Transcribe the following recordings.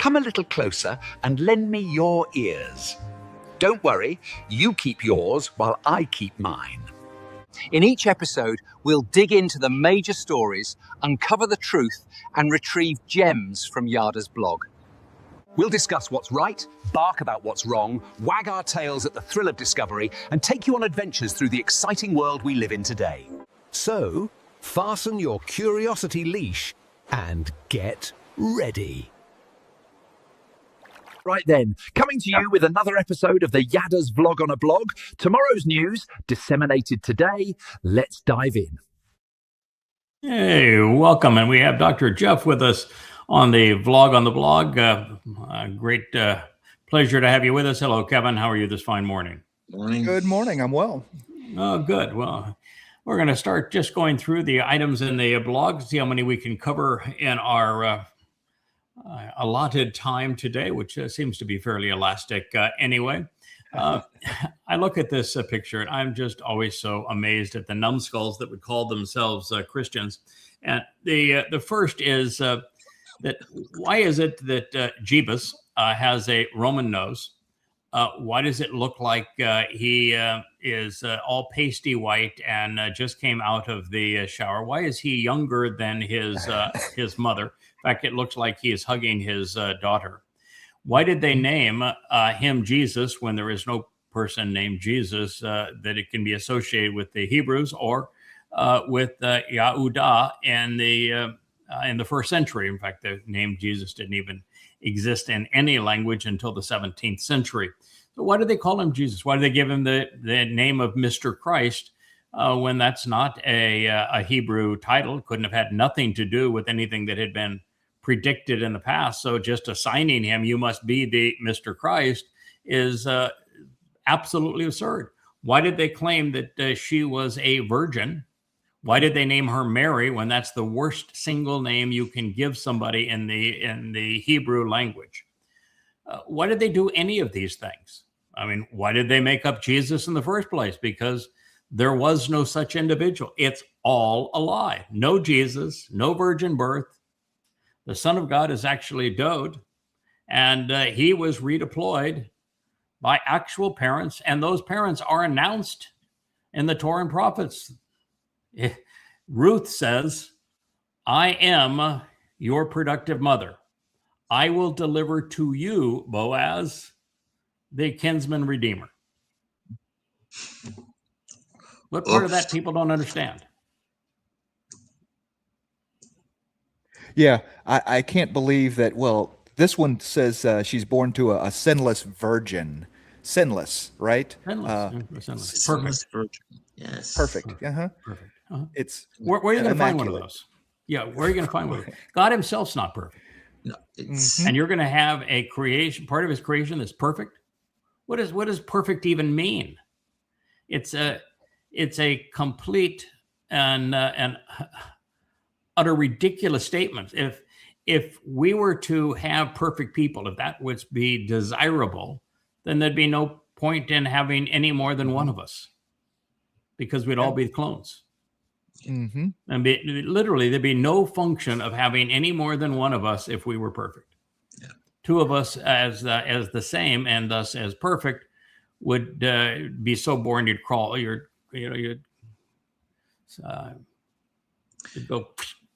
come a little closer and lend me your ears. Don't worry, you keep yours while I keep mine. In each episode, we'll dig into the major stories, uncover the truth, and retrieve gems from Yada's blog. We'll discuss what's right, bark about what's wrong, wag our tails at the thrill of discovery, and take you on adventures through the exciting world we live in today. So, fasten your curiosity leash and get ready. Right then, coming to you with another episode of the Yada's Vlog on a Blog. Tomorrow's news, disseminated today. Let's dive in. Hey, welcome. And we have Dr. Jeff with us on the Vlog on the Blog. Great pleasure to have you with us. Hello, Kevin. How are you this fine morning? Morning. Good morning. I'm well. Oh, good. Well, we're going to start just going through the items in the blog, see how many we can cover in our allotted time today, which seems to be fairly elastic anyway. I look at this picture and I'm just always so amazed at the numbskulls that would call themselves Christians. And the first is that why is it that Jeebus has a Roman nose? Why does it look like he is all pasty white and just came out of the shower? Why is he younger than his mother? In fact, it looks like he is hugging his daughter. Why did they name him Jesus when there is no person named Jesus that it can be associated with the Hebrews or with Yahudah in the first century? In fact, the name Jesus didn't even exist in any language until the 17th century. So why do they call him Jesus? Why do they give him the name of Mr. Christ when that's not a Hebrew title? Couldn't have had nothing to do with anything that had been predicted in the past. So just assigning him, you must be the Mr. Christ, is absolutely absurd. Why did they claim that she was a virgin? Why did they name her Mary when that's the worst single name you can give somebody in the Hebrew language? Why did they do any of these things? I mean, why did they make up Jesus in the first place? Because there was no such individual. It's all a lie. No Jesus, no virgin birth. The Son of God is actually Dode, and he was redeployed by actual parents, and those parents are announced in the Torah and prophets. Ruth says, I am your productive mother. I will deliver to you, Boaz, the kinsman redeemer. What part of that people don't understand? Yeah, I can't believe that. Well, this one says she's born to a sinless virgin. Sinless, right? Sinless. Perfect. Virgin. Yes. Perfect. Uh-huh. Perfect. Uh-huh. It's where are you going to find one of those? Yeah, where are you going to find one of those? God himself's not perfect. No, it's And you're going to have a creation, part of his creation that's perfect. What does perfect even mean? It's a complete and utter ridiculous statement. If we were to have perfect people, if that would be desirable, then there'd be no point in having any more than one of us, because we'd all be clones. Mm-hmm. And literally, there'd be no function of having any more than one of us if we were perfect. Yeah. Two of us as the same and thus as perfect would be so boring you'd crawl. You'd go.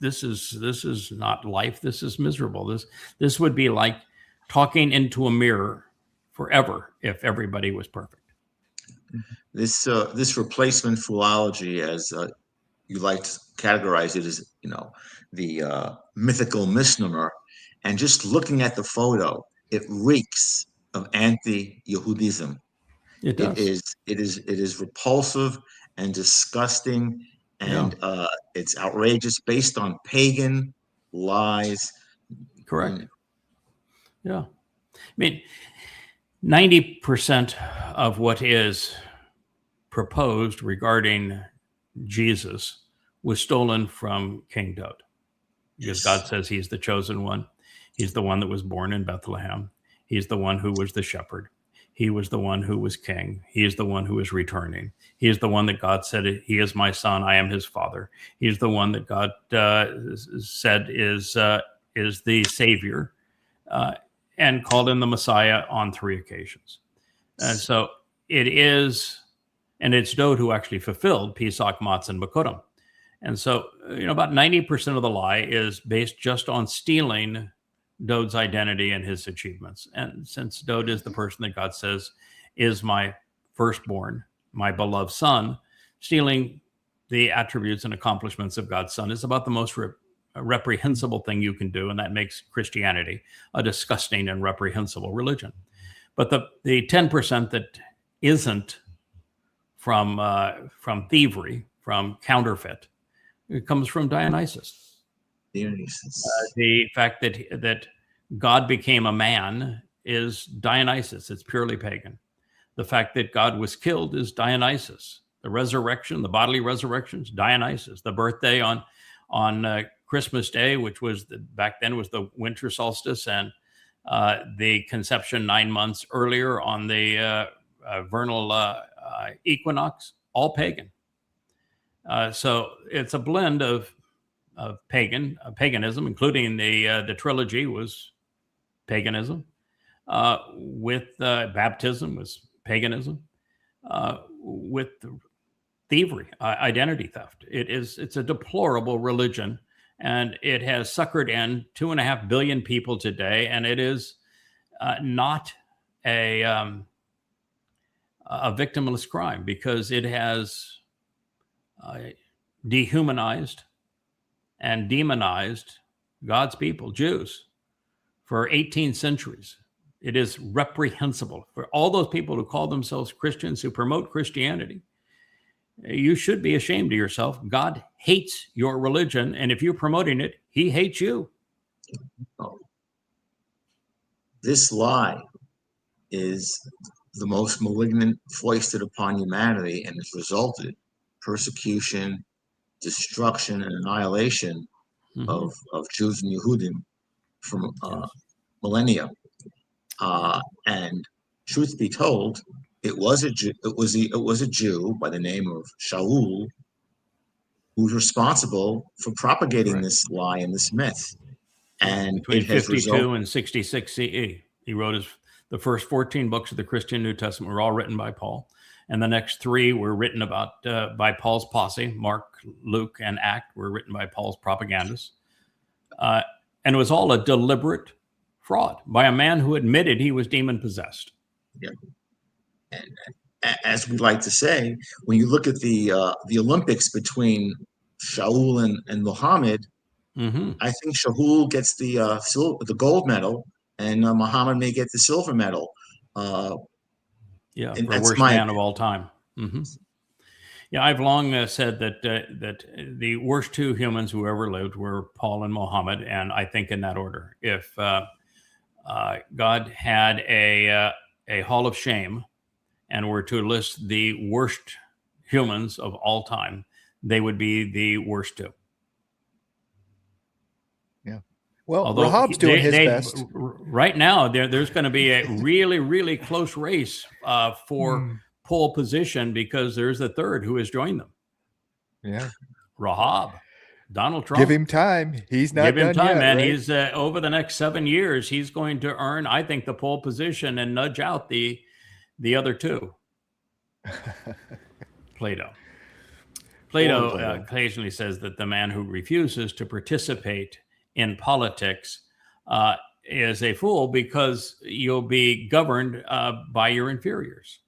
This is not life. This is miserable. This would be like talking into a mirror forever if everybody was perfect. this replacement philology, as you like to categorize it, as the mythical misnomer, and just looking at the photo, it reeks of anti-Yehudism. It does. It is repulsive and disgusting, and it's outrageous, based on pagan lies. Correct. Yeah. I mean, 90% of what is proposed regarding Jesus was stolen from King Daud, because God says he's the chosen one. He's the one that was born in Bethlehem. He's the one who was the shepherd. He was the one who was king. He is the one who is returning. He is the one that God said, he is my son, I am his father. He's the one that God said is the savior. and called him the Messiah on 3 occasions. And so it is, and it's Dowd who actually fulfilled Pesach, Matzah, and Bikurim. And so, about 90% of the lie is based just on stealing Dowd's identity and his achievements. And since Dowd is the person that God says is my firstborn, my beloved son, stealing the attributes and accomplishments of God's son is about the most reprehensible thing you can do. And that makes Christianity a disgusting and reprehensible religion. But the 10% that isn't from thievery, from counterfeit, it comes from Dionysus. The fact that God became a man is Dionysus. It's purely pagan. The fact that God was killed is Dionysus. The resurrection, the bodily resurrection, is Dionysus. The birthday on Christmas Day, which was back then was the winter solstice, and the conception 9 months earlier on the vernal equinox, all pagan. So it's a blend of paganism, including the trilogy was paganism, with baptism was paganism, with thievery, identity theft. It's a deplorable religion, and it has suckered in 2.5 billion people today, and it is not a victimless crime because it has dehumanized and demonized God's people, Jews, for 18 centuries. It is reprehensible for all those people who call themselves Christians, who promote Christianity. You should be ashamed of yourself. God hates your religion, and if you're promoting it, he hates you. This lie is the most malignant foisted upon humanity, and has resulted persecution, destruction, and annihilation of Jews and Yehudim from millennia. And truth be told, it was a Jew by the name of Shaul who's responsible for propagating this lie and this myth. And between 52 and 66 CE, he wrote the first 14 books of the Christian New Testament were all written by Paul, and the next 3 were written about by Paul's posse. Mark, Luke, and Act were written by Paul's propagandists, and it was all a deliberate fraud by a man who admitted he was demon possessed. Yeah. And as we like to say, when you look at the Olympics between Shaul and Muhammad, I think Shaul gets the gold medal, and Muhammad may get the silver medal. For worst man of all time. Yeah, I've long said that the worst 2 humans who ever lived were Paul and Muhammad, and I think in that order. If God had a hall of shame and were to list the worst humans of all time, they would be the worst 2. Yeah. Well, although Rahab's doing his best. Right now, there's going to be a really, really close race for pole position because there's a third who has joined them. Yeah. Rahab. Donald Trump. Give him time. He's not done yet. Give him time, man. Right? He's over the next 7 years, he's going to earn, I think, the pole position and nudge out the other 2. Plato occasionally says that the man who refuses to participate in politics is a fool because you'll be governed by your inferiors.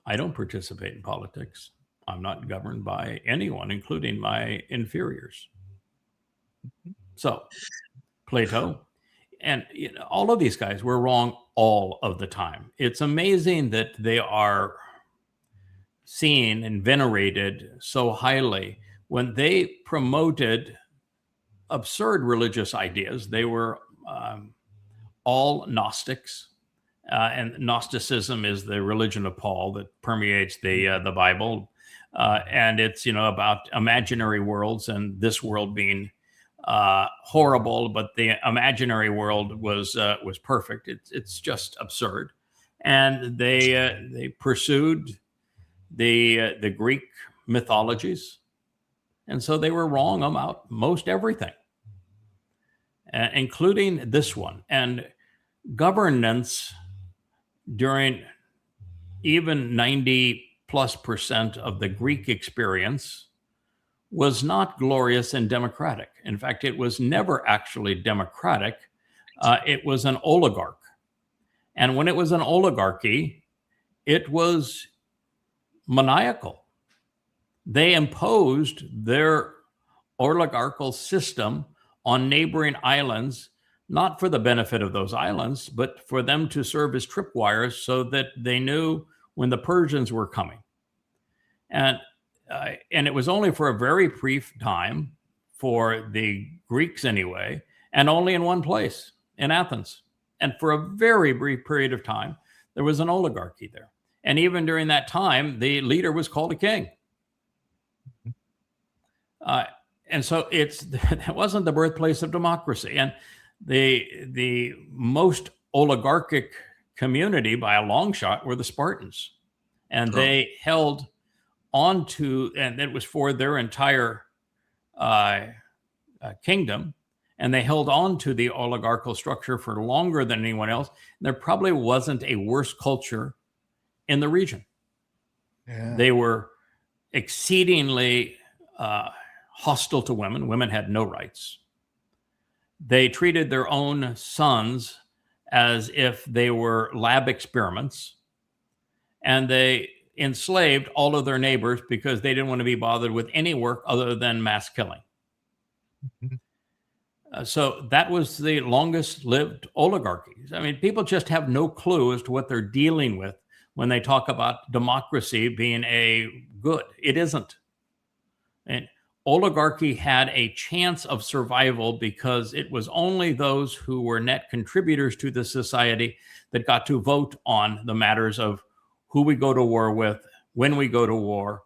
I don't participate in politics. I'm not governed by anyone, including my inferiors. So, Plato and all of these guys were wrong all of the time. It's amazing that they are seen and venerated so highly. When they promoted absurd religious ideas, they were all Gnostics. And Gnosticism is the religion of Paul that permeates the Bible. And it's, about imaginary worlds and this world being horrible, but the imaginary world was perfect. It's just absurd. And they pursued the Greek mythologies. And so they were wrong about most everything. including this one. And governance during even 90+% of the Greek experience was not glorious and democratic. In fact, it was never actually democratic. It was an oligarch. And when it was an oligarchy, it was maniacal. They imposed their oligarchical system on neighboring islands, not for the benefit of those islands, but for them to serve as tripwires so that they knew when the Persians were coming. And it was only for a very brief time, for the Greeks anyway, and only in one place, in Athens. And for a very brief period of time, there was an oligarchy there. And even during that time, the leader was called a king. And so that wasn't the birthplace of democracy. And the most oligarchic community by a long shot were the Spartans. And they held on to, and it was for their entire kingdom. And they held on to the oligarchical structure for longer than anyone else. And there probably wasn't a worse culture in the region. Yeah. They were exceedingly hostile to women. Women had no rights. They treated their own sons as if they were lab experiments. And they enslaved all of their neighbors because they didn't want to be bothered with any work other than mass killing. So that was the longest lived oligarchies. I mean, people just have no clue as to what they're dealing with when they talk about democracy being a good. It isn't. And oligarchy had a chance of survival because it was only those who were net contributors to the society that got to vote on the matters of who we go to war with, when we go to war,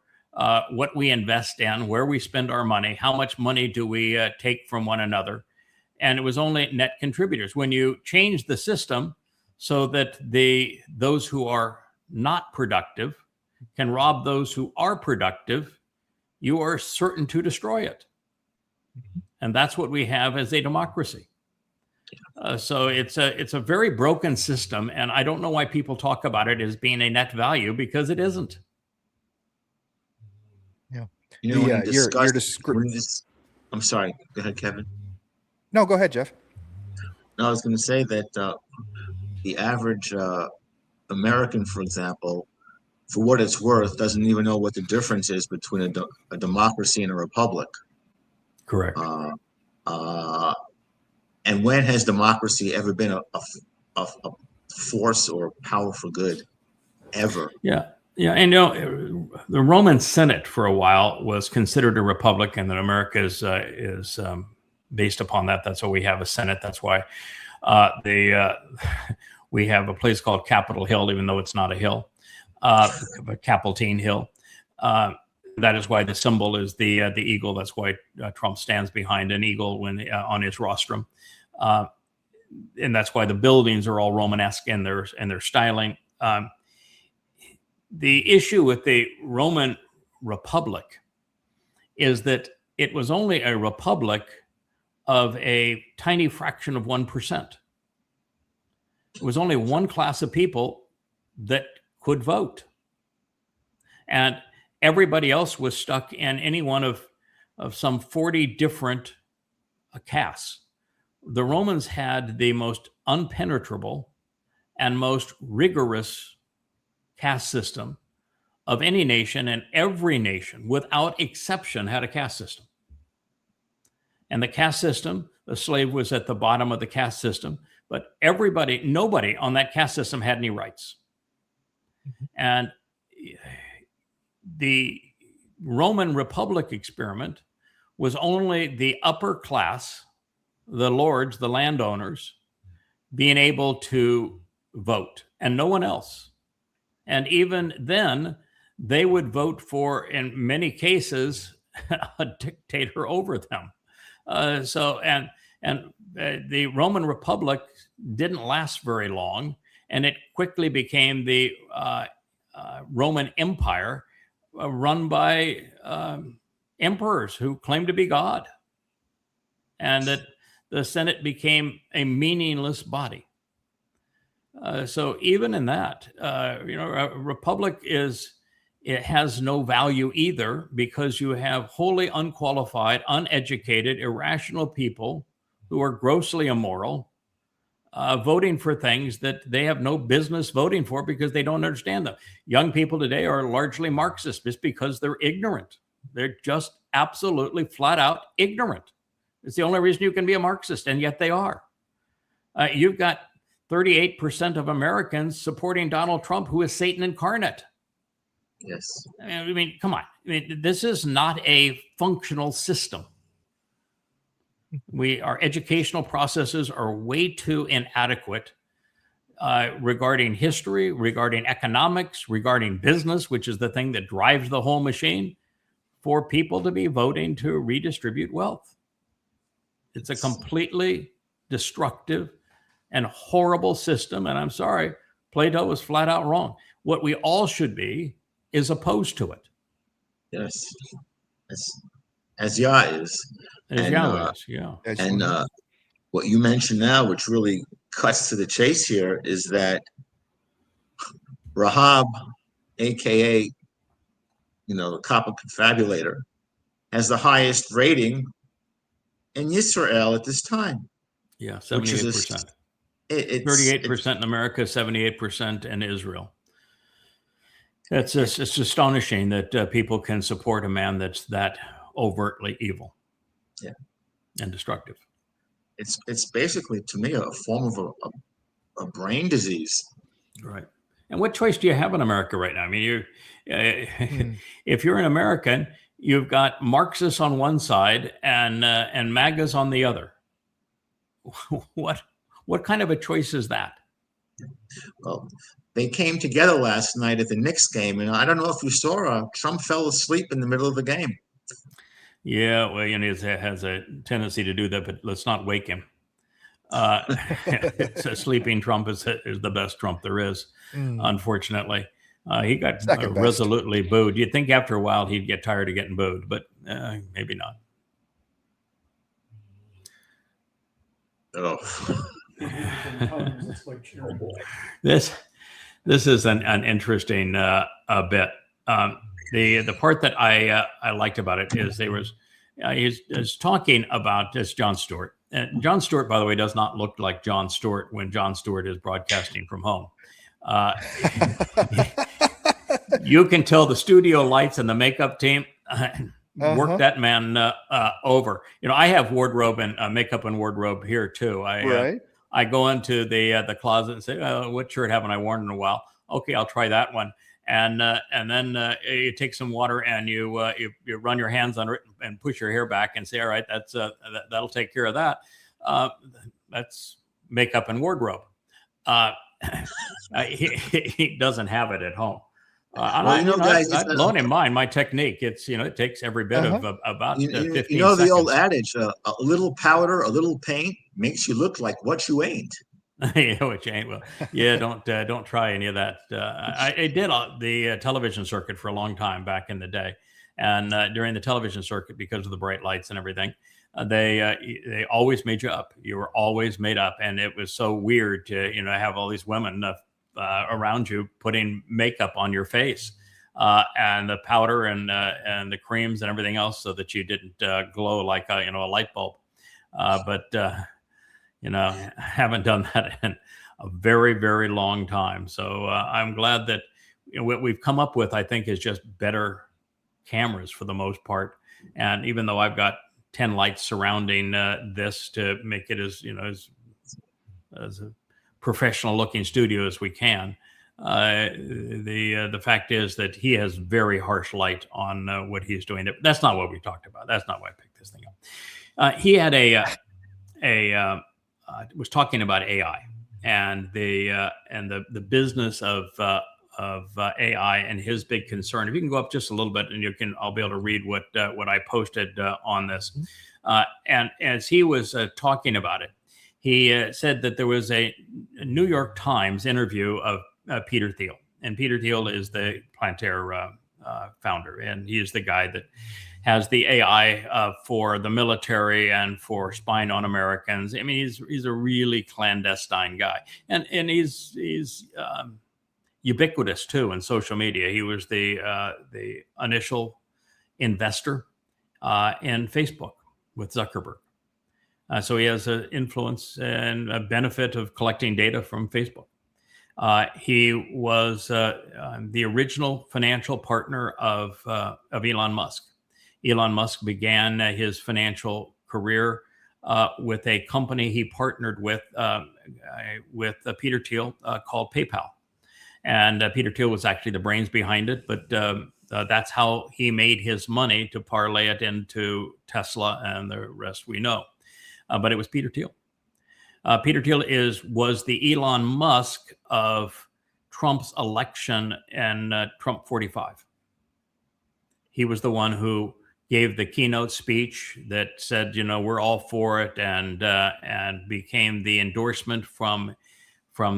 what we invest in, where we spend our money, how much money do we take from one another. And it was only net contributors. When you change the system so that those who are not productive can rob those who are productive, you are certain to destroy it. And that's what we have as a democracy. So it's a very broken system. And I don't know why people talk about it as being a net value, because it isn't. Yeah. You know, when you your discuss, I'm sorry. Go ahead, Kevin. No, go ahead, Jeff. No, I was going to say that the average American, for example, for what it's worth, doesn't even know what the difference is between a democracy and a republic. Correct. And when has democracy ever been a force or power for good? Ever? Yeah. Yeah. And the Roman Senate for a while was considered a republic, and that America is based upon that. That's why we have a Senate. That's why we have a place called Capitol Hill, even though it's not a hill, but Capitol Hill. That is why the symbol is the eagle. That's why Trump stands behind an eagle when on his rostrum, and that's why the buildings are all Romanesque in their styling. The issue with the Roman Republic is that it was only a republic of a tiny fraction of 1%. It was only one class of people that could vote. And everybody else was stuck in any one of some 40 different castes. The Romans had the most unpenetrable and most rigorous caste system of any nation, and every nation, without exception, had a caste system. And the caste system, the slave was at the bottom of the caste system, but nobody on that caste system had any rights. And the Roman Republic experiment was only the upper class, the lords, the landowners, being able to vote, and no one else. And even then, they would vote for, in many cases, a dictator over them. The Roman Republic didn't last very long, and it quickly became the Roman Empire, run by emperors who claimed to be God, and that the Senate became a meaningless body. So even in that, a republic it has no value either, because you have wholly unqualified, uneducated, irrational people who are grossly immoral, voting for things that they have no business voting for because they don't understand them. Young people today are largely Marxist just because they're ignorant. They're just absolutely flat out ignorant. It's the only reason you can be a Marxist, and yet they are. You've got 38% of Americans supporting Donald Trump, who is Satan incarnate. Yes. I mean, come on. I mean, this is not a functional system. Our educational processes are way too inadequate regarding history, regarding economics, regarding business, which is the thing that drives the whole machine, for people to be voting to redistribute wealth. It's a completely destructive and horrible system. And I'm sorry, Plato was flat out wrong. What we all should be is opposed to it. Yes. As Yah is. As Yahweh is, yeah. And what you mentioned now, which really cuts to the chase here, is that Rahab, aka the Copper Confabulator, has the highest rating in Israel at this time. Yeah, 78%. 38% in America, 78% in Israel. It's astonishing that people can support a man that's that overtly evil, and destructive. It's basically, to me, a form of a brain disease. Right. And what choice do you have in America right now? I mean, if you're an American, you've got Marxists on one side and MAGAs on the other. What kind of a choice is that? Well, they came together last night at the Knicks game, and I don't know if you saw, Trump fell asleep in the middle of the game. Yeah, well, he has a tendency to do that, but let's not wake him. So sleeping Trump is the best Trump there is, unfortunately. He got resolutely booed. You'd think after a while he'd get tired of getting booed, but maybe not. Oh. This is an interesting bit. The part that I liked about it is he's talking about this Jon Stewart. And Jon Stewart, by the way, does not look like Jon Stewart when Jon Stewart is broadcasting from home. You can tell the studio lights and the makeup team work that man over. I have wardrobe and makeup and wardrobe here too. I go into the closet and say, what shirt haven't I worn in a while? Okay, I'll try that one. And then you take some water and you run your hands under it and push your hair back and say, all right, that'll take care of that. That's makeup and wardrobe. He doesn't have it at home. Guys, I loan him mine. My technique. It's it takes every bit of about 15 seconds. The old adage: a little powder, a little paint makes you look like what you ain't. Yeah, which ain't. Well, yeah, don't try any of that. I did the television circuit for a long time back in the day, and during the television circuit, because of the bright lights and everything, they always made you up. You were always made up, and it was so weird to have all these women around you putting makeup on your face, and the powder and the creams and everything else, so that you didn't glow like a light bulb. But haven't done that in a very, very long time. So I'm glad that what we've come up with, I think, is just better cameras for the most part. And even though I've got 10 lights surrounding this to make it as a professional looking studio as we can, the fact is that he has very harsh light on what he's doing. That's not what we talked about. That's not why I picked this thing up. He had was talking about AI and the business of AI, and his big concern. If you can go up just a little bit, and I'll be able to read what I posted on this. And as he was talking about it, he said that there was a New York Times interview of Peter Thiel, and Peter Thiel is the Palantir founder, and he is the guy that has the AI for the military and for spying on Americans. I mean, he's a really clandestine guy, and he's ubiquitous too in social media. He was the initial investor in Facebook with Zuckerberg. So he has an influence and a benefit of collecting data from Facebook. He was the original financial partner of Elon Musk. Elon Musk began his financial career with a company he partnered with Peter Thiel called PayPal. And Peter Thiel was actually the brains behind it, but that's how he made his money to parlay it into Tesla and the rest we know. But it was Peter Thiel. Peter Thiel was the Elon Musk of Trump's election in Trump 45. He was the one who gave the keynote speech that said, we're all for it, and became the endorsement from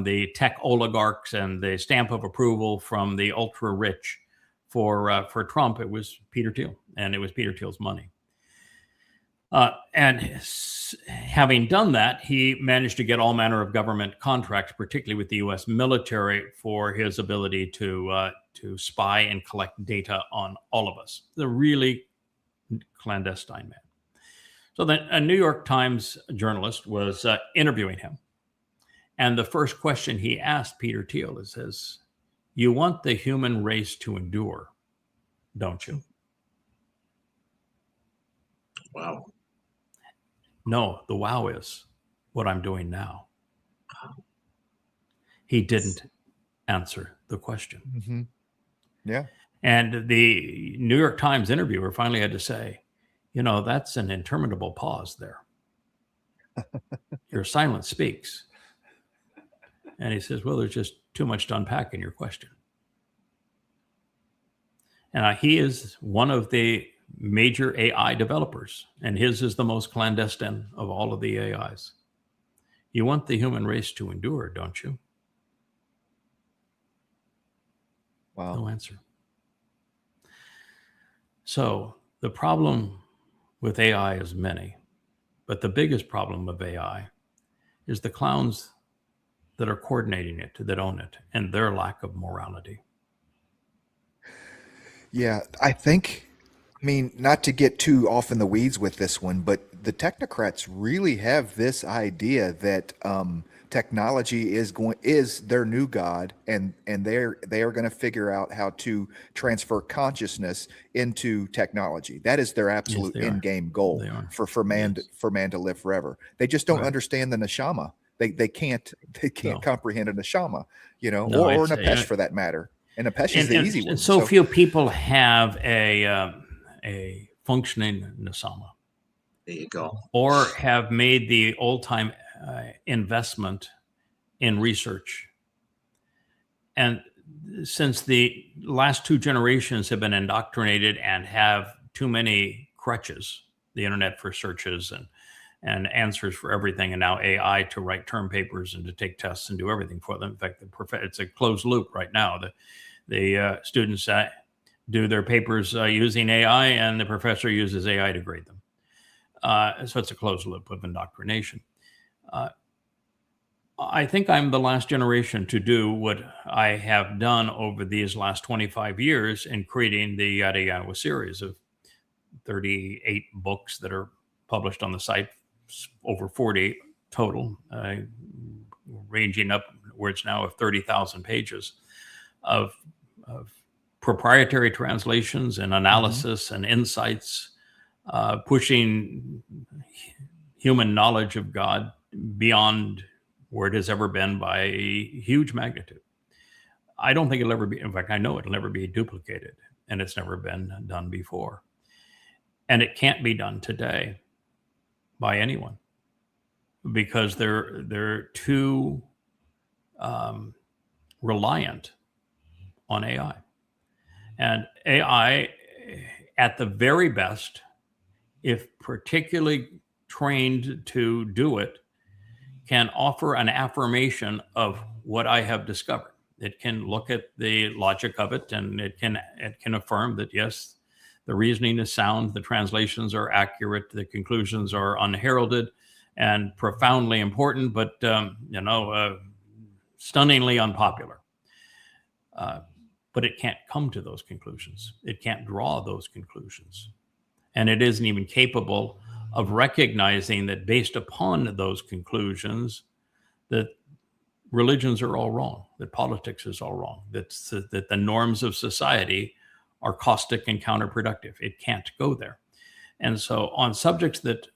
the tech oligarchs and the stamp of approval from the ultra rich for Trump. It was Peter Thiel, and it was Peter Thiel's money. And having done that, he managed to get all manner of government contracts, particularly with the U.S. military, for his ability to spy and collect data on all of us. The really clandestine man. So then a New York Times journalist was interviewing him. And the first question he asked Peter Thiel says, "You want the human race to endure, don't you?" Wow. No, the wow is what I'm doing now. He didn't answer the question. Mm-hmm. Yeah. And the New York Times interviewer finally had to say, that's an interminable pause there. Your silence speaks. And he says, well, there's just too much to unpack in your question. And he is one of the major AI developers, and his is the most clandestine of all of the AIs. You want the human race to endure, don't you? Wow. No answer. So the problem with AI is many, but the biggest problem of AI is the clowns that are coordinating it, that own it, and their lack of morality. Yeah, I mean, not to get too off in the weeds with this one, but the technocrats really have this idea that technology is their new god, and they are going to figure out how to transfer consciousness into technology. That is their absolute end game goal for man to live forever. They just don't understand the neshama. They can't comprehend a neshama, or a Nefesh for that matter. And Nefesh is the easy one. And so few people have a functioning neshama. There you go. Or have made the old-time investment in research. And since the last two generations have been indoctrinated and have too many crutches, the internet for searches and answers for everything, and now AI to write term papers and to take tests and do everything for them. In fact, it's a closed loop right now. The students do their papers using AI, and the professor uses AI to grade them. So it's a closed loop of indoctrination. I think I'm the last generation to do what I have done over these last 25 years in creating the Yada Yawa series of 38 books that are published on the site, over 40 total, ranging upwards now of 30,000 pages of proprietary translations and analysis and insights, pushing human knowledge of God beyond where it has ever been by a huge magnitude. I don't think it'll ever be, in fact, I know it'll never be duplicated, and it's never been done before. And it can't be done today by anyone because they're too reliant on AI. And AI, at the very best, if particularly trained to do it, can offer an affirmation of what I have discovered. It can look at the logic of it, and it can affirm that, yes, The reasoning is sound, the translations are accurate, the conclusions are unheralded and profoundly important, but stunningly unpopular. But it can't come to those conclusions. It can't draw those conclusions. And it isn't even capable of recognizing that based upon those conclusions, that religions are all wrong, that politics is all wrong, that the norms of society are caustic and counterproductive. It can't go there. And so on subjects that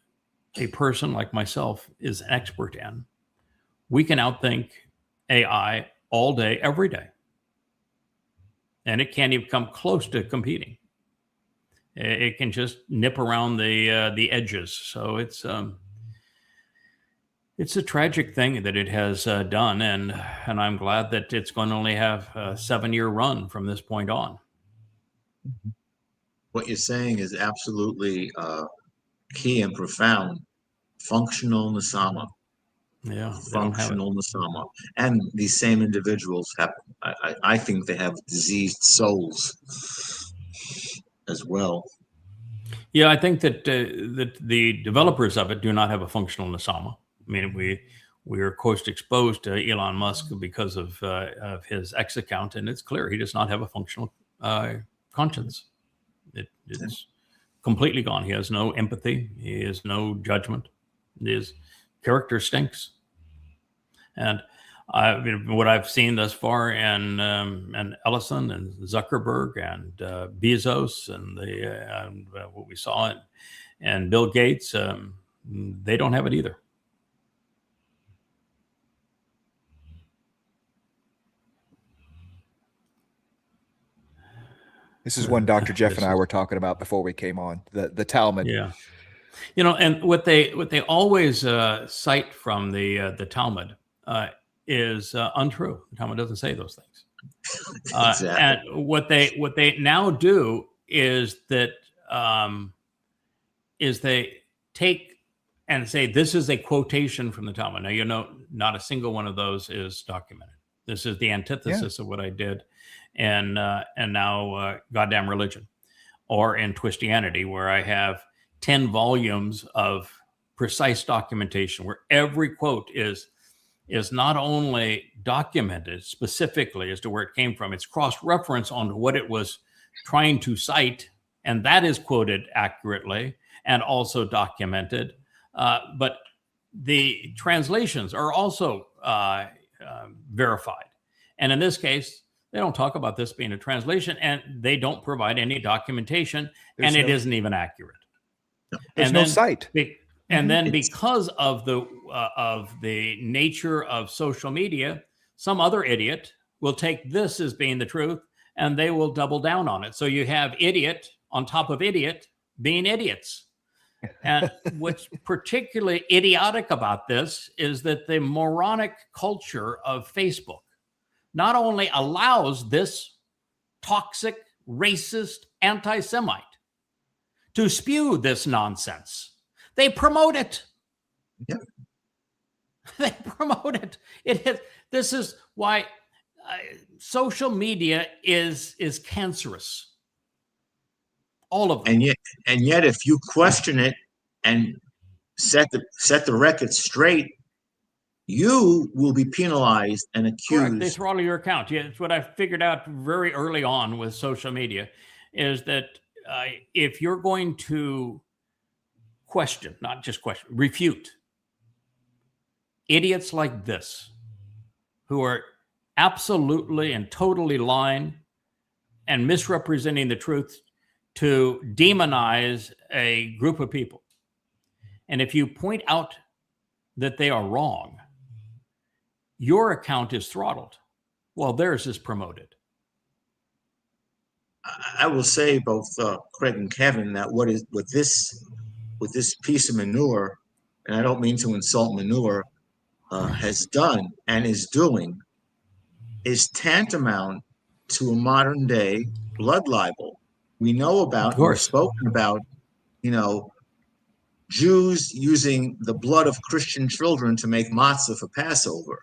a person like myself is an expert in, we can outthink AI all day, every day. And it can't even come close to competing. It can just nip around the edges. So it's a tragic thing that it has done, and I'm glad that it's going to only have a 7-year run from this point on. What you're saying is absolutely key and profound. Functional Nasama. Yeah, Functional Nasama. And these same individuals have, I think they have diseased souls as well. Yeah, I think that that the developers of it do not have a functional Nasama. I mean, we are, of course, exposed to Elon Musk because of his X account, and it's clear he does not have a functional conscience. It's completely gone. He has no empathy. He has no judgment. His character stinks. And what I've seen thus far in Ellison and Zuckerberg and Bezos and what we saw and Bill Gates, they don't have it either. This is one Dr. Jeff and I were talking about before we came on, the Talmud. Yeah. And what they always cite from the Talmud is untrue. The Talmud doesn't say those things. Exactly. And what they now do is that they take and say this is a quotation from the Talmud. Now not a single one of those is documented. This is the antithesis of what I did, and now Goddamn Religion, or in Twistianity, where I have 10 volumes of precise documentation where every quote is not only documented specifically as to where it came from, it's cross-reference on what it was trying to cite, and that is quoted accurately and also documented. But the translations are also verified. And in this case, they don't talk about this being a translation, and they don't provide any documentation, and it isn't even accurate. There's no site. And then because of the nature of social media, some other idiot will take this as being the truth and they will double down on it. So you have idiot on top of idiot being idiots. And what's particularly idiotic about this is that the moronic culture of Facebook not only allows this toxic, racist, anti-Semite to spew this nonsense, they promote it. Yeah. They promote it. This is why social media is cancerous. All of them. And yet, if you question it and set the record straight, you will be penalized and accused. Correct. They throttle your account. Yeah, it's what I figured out very early on with social media, is that if you're going to question, not just question, refute idiots like this, who are absolutely and totally lying and misrepresenting the truth to demonize a group of people. And if you point out that they are wrong, your account is throttled while theirs is promoted. I will say, both Craig and Kevin, that with this piece of manure, and I don't mean to insult manure, has done and is doing, is tantamount to a modern day blood libel. We know about, we've spoken about, Jews using the blood of Christian children to make matzah for Passover.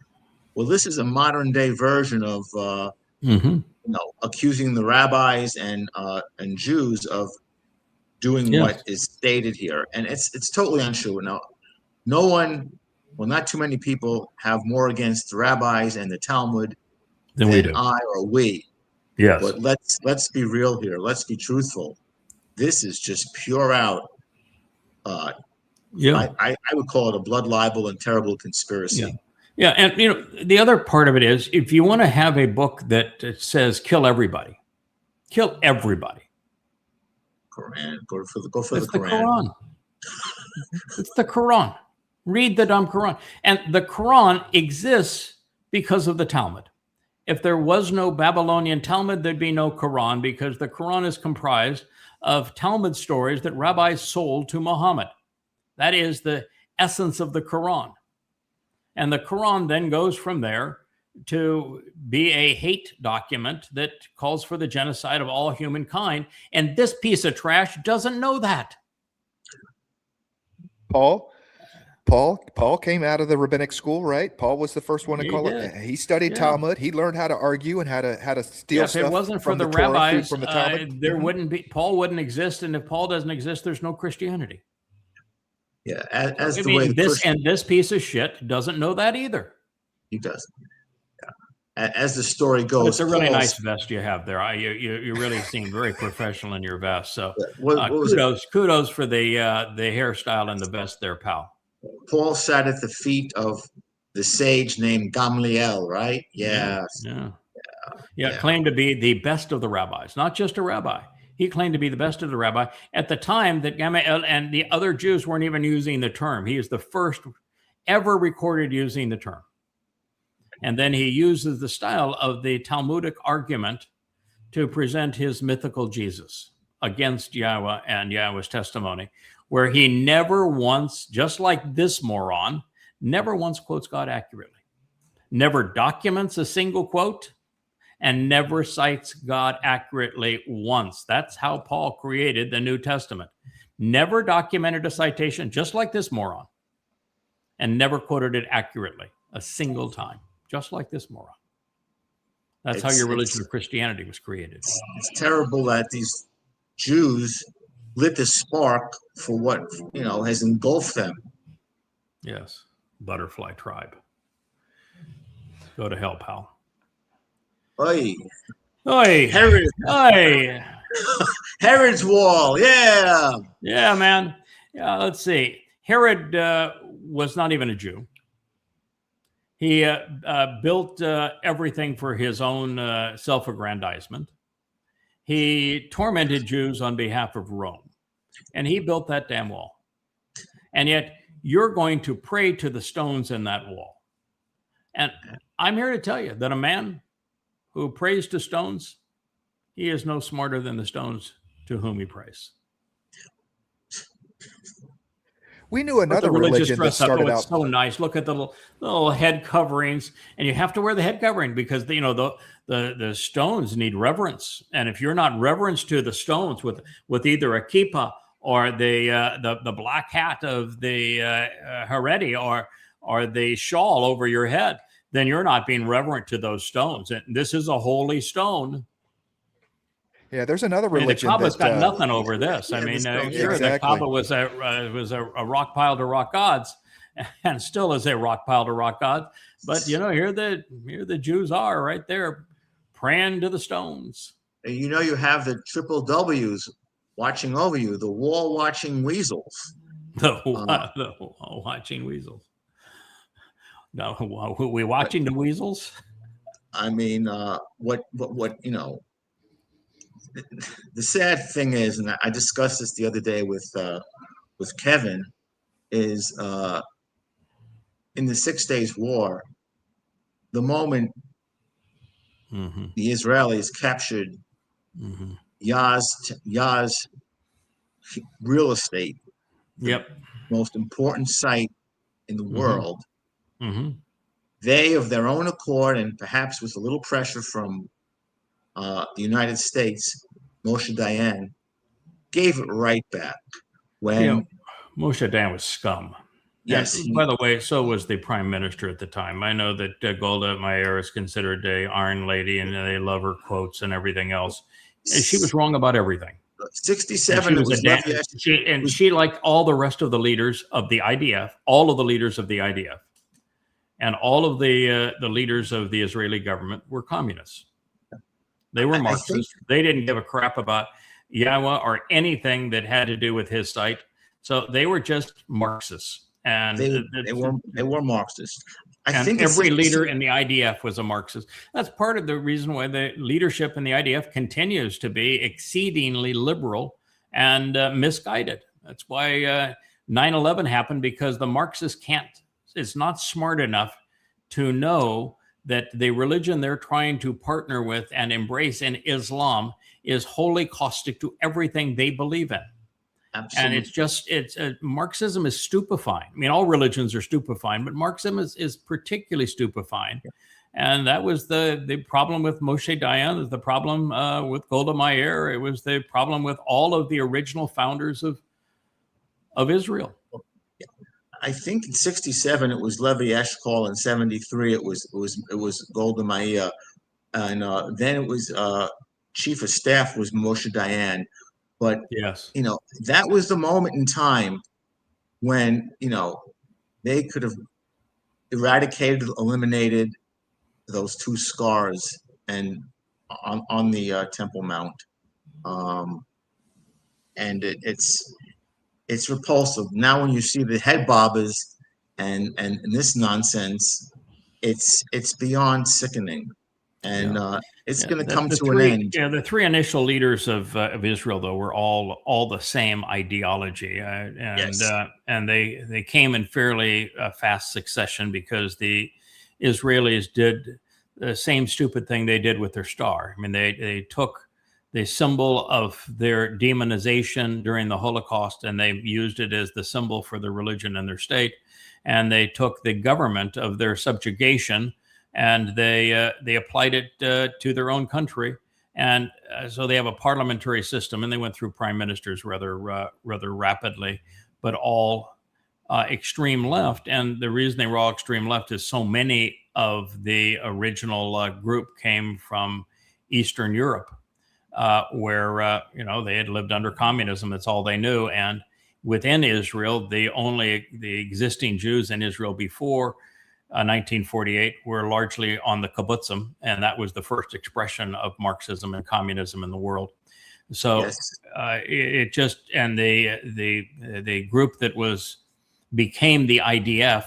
Well, this is a modern day version of accusing the rabbis and Jews of doing Yes. what is stated here, and it's totally untrue. Now, no one, well, not too many people have more against the rabbis and the Talmud Then we do. I or we. Yes. But let's be real here. Let's be truthful. This is just pure out. Yeah. I would call it a blood libel and terrible conspiracy. Yeah. Yeah. And, you know, the other part of it is if you want to have a book that says kill everybody, Quran. Go for it's the Quran. It's the Quran. Read the damn Quran. And the Quran exists because of the Talmud. If there was no Babylonian Talmud, there'd be no Quran, because the Quran is comprised of Talmud stories that rabbis sold to Muhammad. That is the essence of the Quran. And the Quran then goes from there to be a hate document that calls for the genocide of all humankind. And this piece of trash doesn't know that. Paul came out of the rabbinic school, right? Paul was the first one to call it. He studied Talmud. He learned how to argue and how to steal stuff. If it wasn't for from the Torah, rabbis, from the Talmud. there wouldn't be, Paul wouldn't exist. And if Paul doesn't exist, there's no Christianity. Yeah, this piece of shit doesn't know that either. He doesn't. Yeah. As the story goes, It's a really nice vest you have there. You really seem very professional in your vest. So kudos for the hairstyle and the vest there, pal. Paul sat at the feet of the sage named Gamliel, right? Yeah. Claimed to be the best of the rabbis, not just a rabbi. He claimed to be the best of the rabbi at the time that Gamaliel and the other Jews weren't even using the term. He is the first ever recorded using the term. And then he uses the style of the Talmudic argument to present his mythical Jesus against Yahweh and Yahweh's testimony, where he never once, just like this moron, never once quotes God accurately, never documents a single quote, and never cites God accurately once. That's how Paul created the New Testament. Never documented a citation, just like this moron, and never quoted it accurately a single time, just like this moron. That's how your religion of Christianity was created. It's terrible that these Jews lit the spark for what, has engulfed them. Yes. Butterfly tribe. Go to hell, pal. Oi. Herod. Oi. Herod's wall. Yeah. Yeah, man. Let's see. Herod was not even a Jew. He built everything for his own self-aggrandizement. He tormented Jews on behalf of Rome, and he built that damn wall. And yet you're going to pray to the stones in that wall. And I'm here to tell you that a man who prays to stones, he is no smarter than the stones to whom he prays. We knew another religion that started out so nice. Look at the little head coverings, and you have to wear the head covering because the stones need reverence. And if you're not reverence to the stones with either a kippah or the black hat of the Haredi or the shawl over your head, then you're not being reverent to those stones. And this is a holy stone. Yeah, there's another religion. The Kaaba's got nothing over this. I mean, sure, the Kaaba was a rock pile to rock gods, and still is a rock pile to rock gods. But here the Jews are right there, praying to the stones. And you have the triple W's watching over you, the wall watching weasels. The wall watching weasels. No, are we watching the weasels? I mean, what the sad thing is, and I discussed this the other day with Kevin, is in the 6 Days War, the moment the Israelis captured Yah's real estate, most important site in the world, they, of their own accord, and perhaps with a little pressure from the United States, Moshe Dayan, gave it right back. When Moshe Dayan was scum. Yes. And by the way, so was the prime minister at the time. I know that Golda Meir is considered an iron lady, and they love her quotes and everything else. And she was wrong about everything. 67, it was Levi Eshkol. She, like all the rest of the leaders of the IDF, all of the leaders of the IDF, and all of the leaders of the Israeli government were communists. They were Marxists. They didn't give a crap about Yahweh or anything that had to do with his site. So they were just Marxists, and they were Marxists. I think every leader in the IDF was a Marxist. That's part of the reason why the leadership in the IDF continues to be exceedingly liberal and misguided. That's why 9/11 happened, because the Marxists it's not smart enough to know that the religion they're trying to partner with and embrace in Islam is wholly caustic to everything they believe in. Absolutely. And Marxism is stupefying. I mean, all religions are stupefying, but Marxism is particularly stupefying. Yeah. And that was the problem with Moshe Dayan, the problem with Golda Meir. It was the problem with all of the original founders of Israel. I think in 67 it was Levi Eshkol, in 73 it was Golda Meir, and then it was Chief of Staff was Moshe Dayan. But yes, that was the moment in time when they could have eradicated, eliminated those two scars and on the Temple Mount, and it's repulsive. Now when you see the head bobbers and this nonsense, it's beyond sickening. And it's going to come to an end. Yeah, the three initial leaders of Israel, though, were all the same ideology, and they came in fairly fast succession, because the Israelis did the same stupid thing they did with their star. I mean, they took the symbol of their demonization during the Holocaust, and they used it as the symbol for their religion and their state, and they took the government of their subjugation, and they applied it to their own country, and so they have a parliamentary system, and they went through prime ministers rather rapidly, but all extreme left. And the reason they were all extreme left is so many of the original group came from Eastern Europe, where they had lived under communism. That's all they knew. And within Israel, the existing Jews in Israel before 1948 were largely on the kibbutzim, and that was the first expression of Marxism and communism in the world. So yes. The group that became the IDF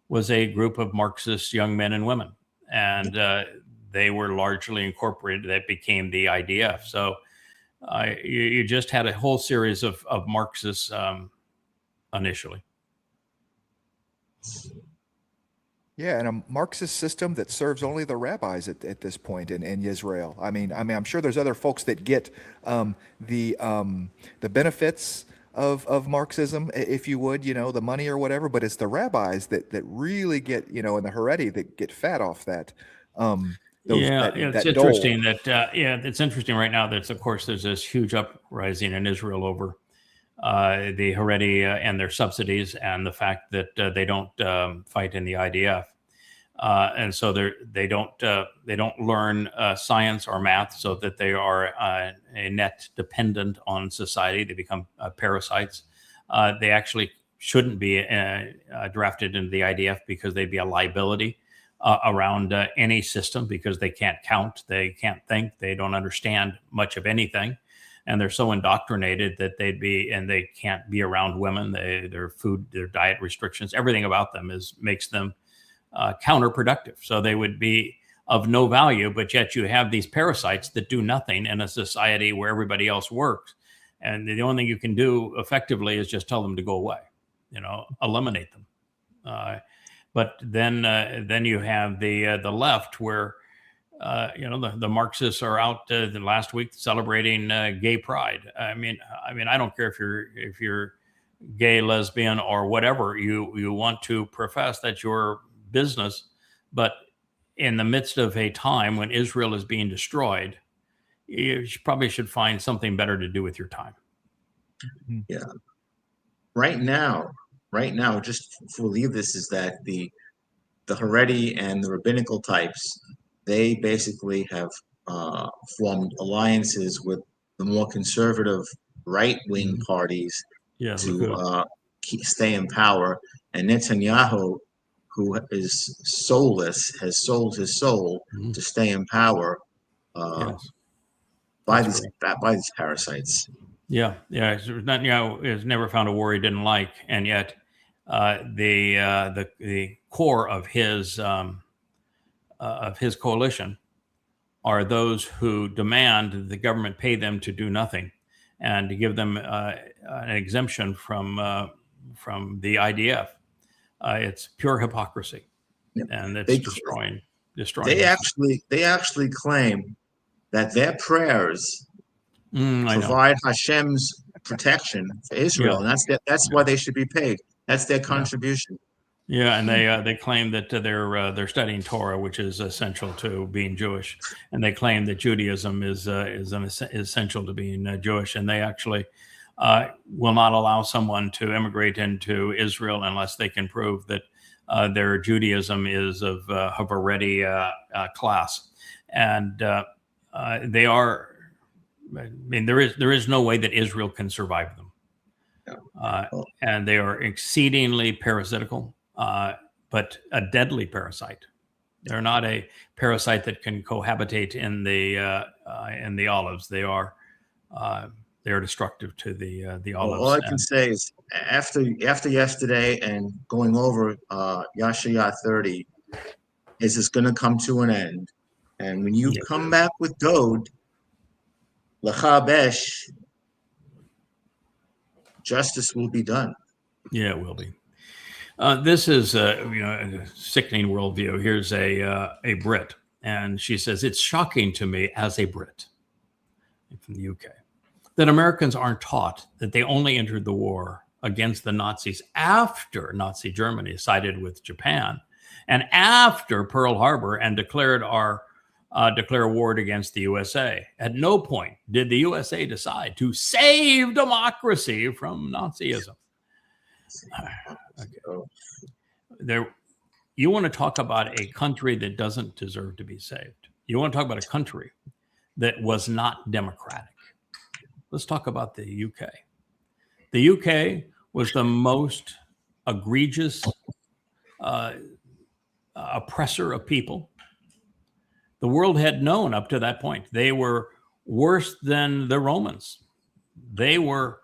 was a group of Marxist young men and women, and they were largely incorporated. That became the IDF. So you just had a whole series of Marxists initially. Yeah, and a Marxist system that serves only the rabbis at this point in Israel. I mean, I'm sure there's other folks that get the benefits of Marxism, if you would, the money or whatever. But it's the rabbis that really get, and the Haredi that get fat off that. It's interesting it's interesting right now that, of course, there's this huge uprising in Israel over the Haredi and their subsidies, and the fact that they don't fight in the IDF, and so they don't learn science or math, so that they are a net dependent on society. They become parasites. They actually shouldn't be drafted into the IDF, because they'd be a liability around any system, because they can't count, they can't think, they don't understand much of anything. And they're so indoctrinated that they can't be around women. Their food, their diet restrictions, everything about them makes them counterproductive. So they would be of no value, but yet you have these parasites that do nothing in a society where everybody else works. And the only thing you can do effectively is just tell them to go away, eliminate them. But then you have the left, where the Marxists are out the last week celebrating gay pride. I mean, I don't care if you're gay, lesbian, or whatever you want to profess. That's your business. But in the midst of a time when Israel is being destroyed, you probably should find something better to do with your time. Yeah. Right now, just to leave this, is that the Haredi and the rabbinical types, they basically have formed alliances with the more conservative right-wing parties Yeah, to stay in power. And Netanyahu, who is soulless, has sold his soul to stay in power yes. by That's these parasites. Yeah. Netanyahu has never found a war he didn't like, and yet the core of his coalition are those who demand that the government pay them to do nothing, and to give them an exemption from the IDF. It's pure hypocrisy, and it's destroying. They actually claim that their prayers provide Hashem's protection for Israel, and that's why they should be paid. That's their contribution. Yeah, and they claim that they're studying Torah, which is essential to being Jewish, and they claim that Judaism is essential to being Jewish, and they actually will not allow someone to immigrate into Israel unless they can prove that their Judaism is of Haredi class, and they are. I mean, there is no way that Israel can survive them, and they are exceedingly parasitical. But a deadly parasite. They're not a parasite that can cohabitate in the olives. They are destructive to the olives. All I can say is after yesterday and going over Yashaya 30, is it's going to come to an end. And when you come back with Dode, Lachabesh, justice will be done. Yeah, it will be. This is a sickening worldview. Here's a Brit, and she says, "It's shocking to me as a Brit from the UK that Americans aren't taught that they only entered the war against the Nazis after Nazi Germany sided with Japan, and after Pearl Harbor and declare war against the USA. At no point did the USA decide to save democracy from Nazism." Okay. You want to talk about a country that doesn't deserve to be saved. You want to talk about a country that was not democratic. Let's talk about the UK. The UK was the most egregious oppressor of people the world had known up to that point. They were worse than the Romans. They were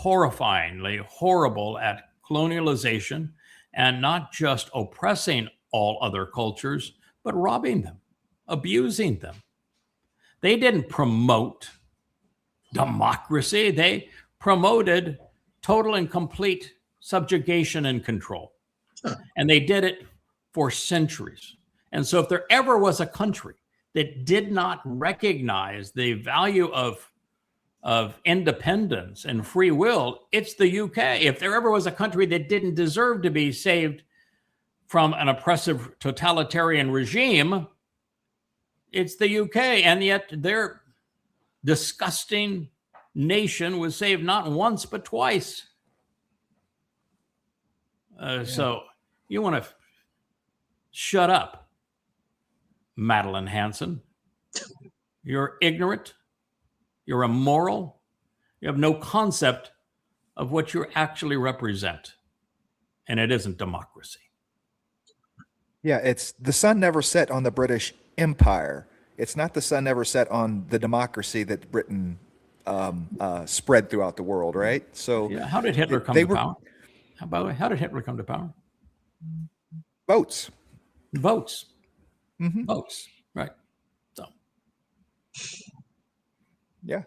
horrifyingly horrible at colonialization, and not just oppressing all other cultures, but robbing them, abusing them. They didn't promote democracy. They promoted total and complete subjugation and control. And they did it for centuries. And so if there ever was a country that did not recognize the value of independence and free will, it's the UK. If there ever was a country that didn't deserve to be saved from an oppressive totalitarian regime, it's the UK. And yet their disgusting nation was saved not once, but twice. So you want to shut up, Madeline Hanson. You're ignorant. You're immoral. You have no concept of what you actually represent. And it isn't democracy. Yeah, it's the sun never set on the British Empire. It's not the sun never set on the democracy that Britain spread throughout the world, right? So yeah, how did Hitler come to power? How did Hitler come to power? Votes. Mm-hmm. Votes, right. So yeah.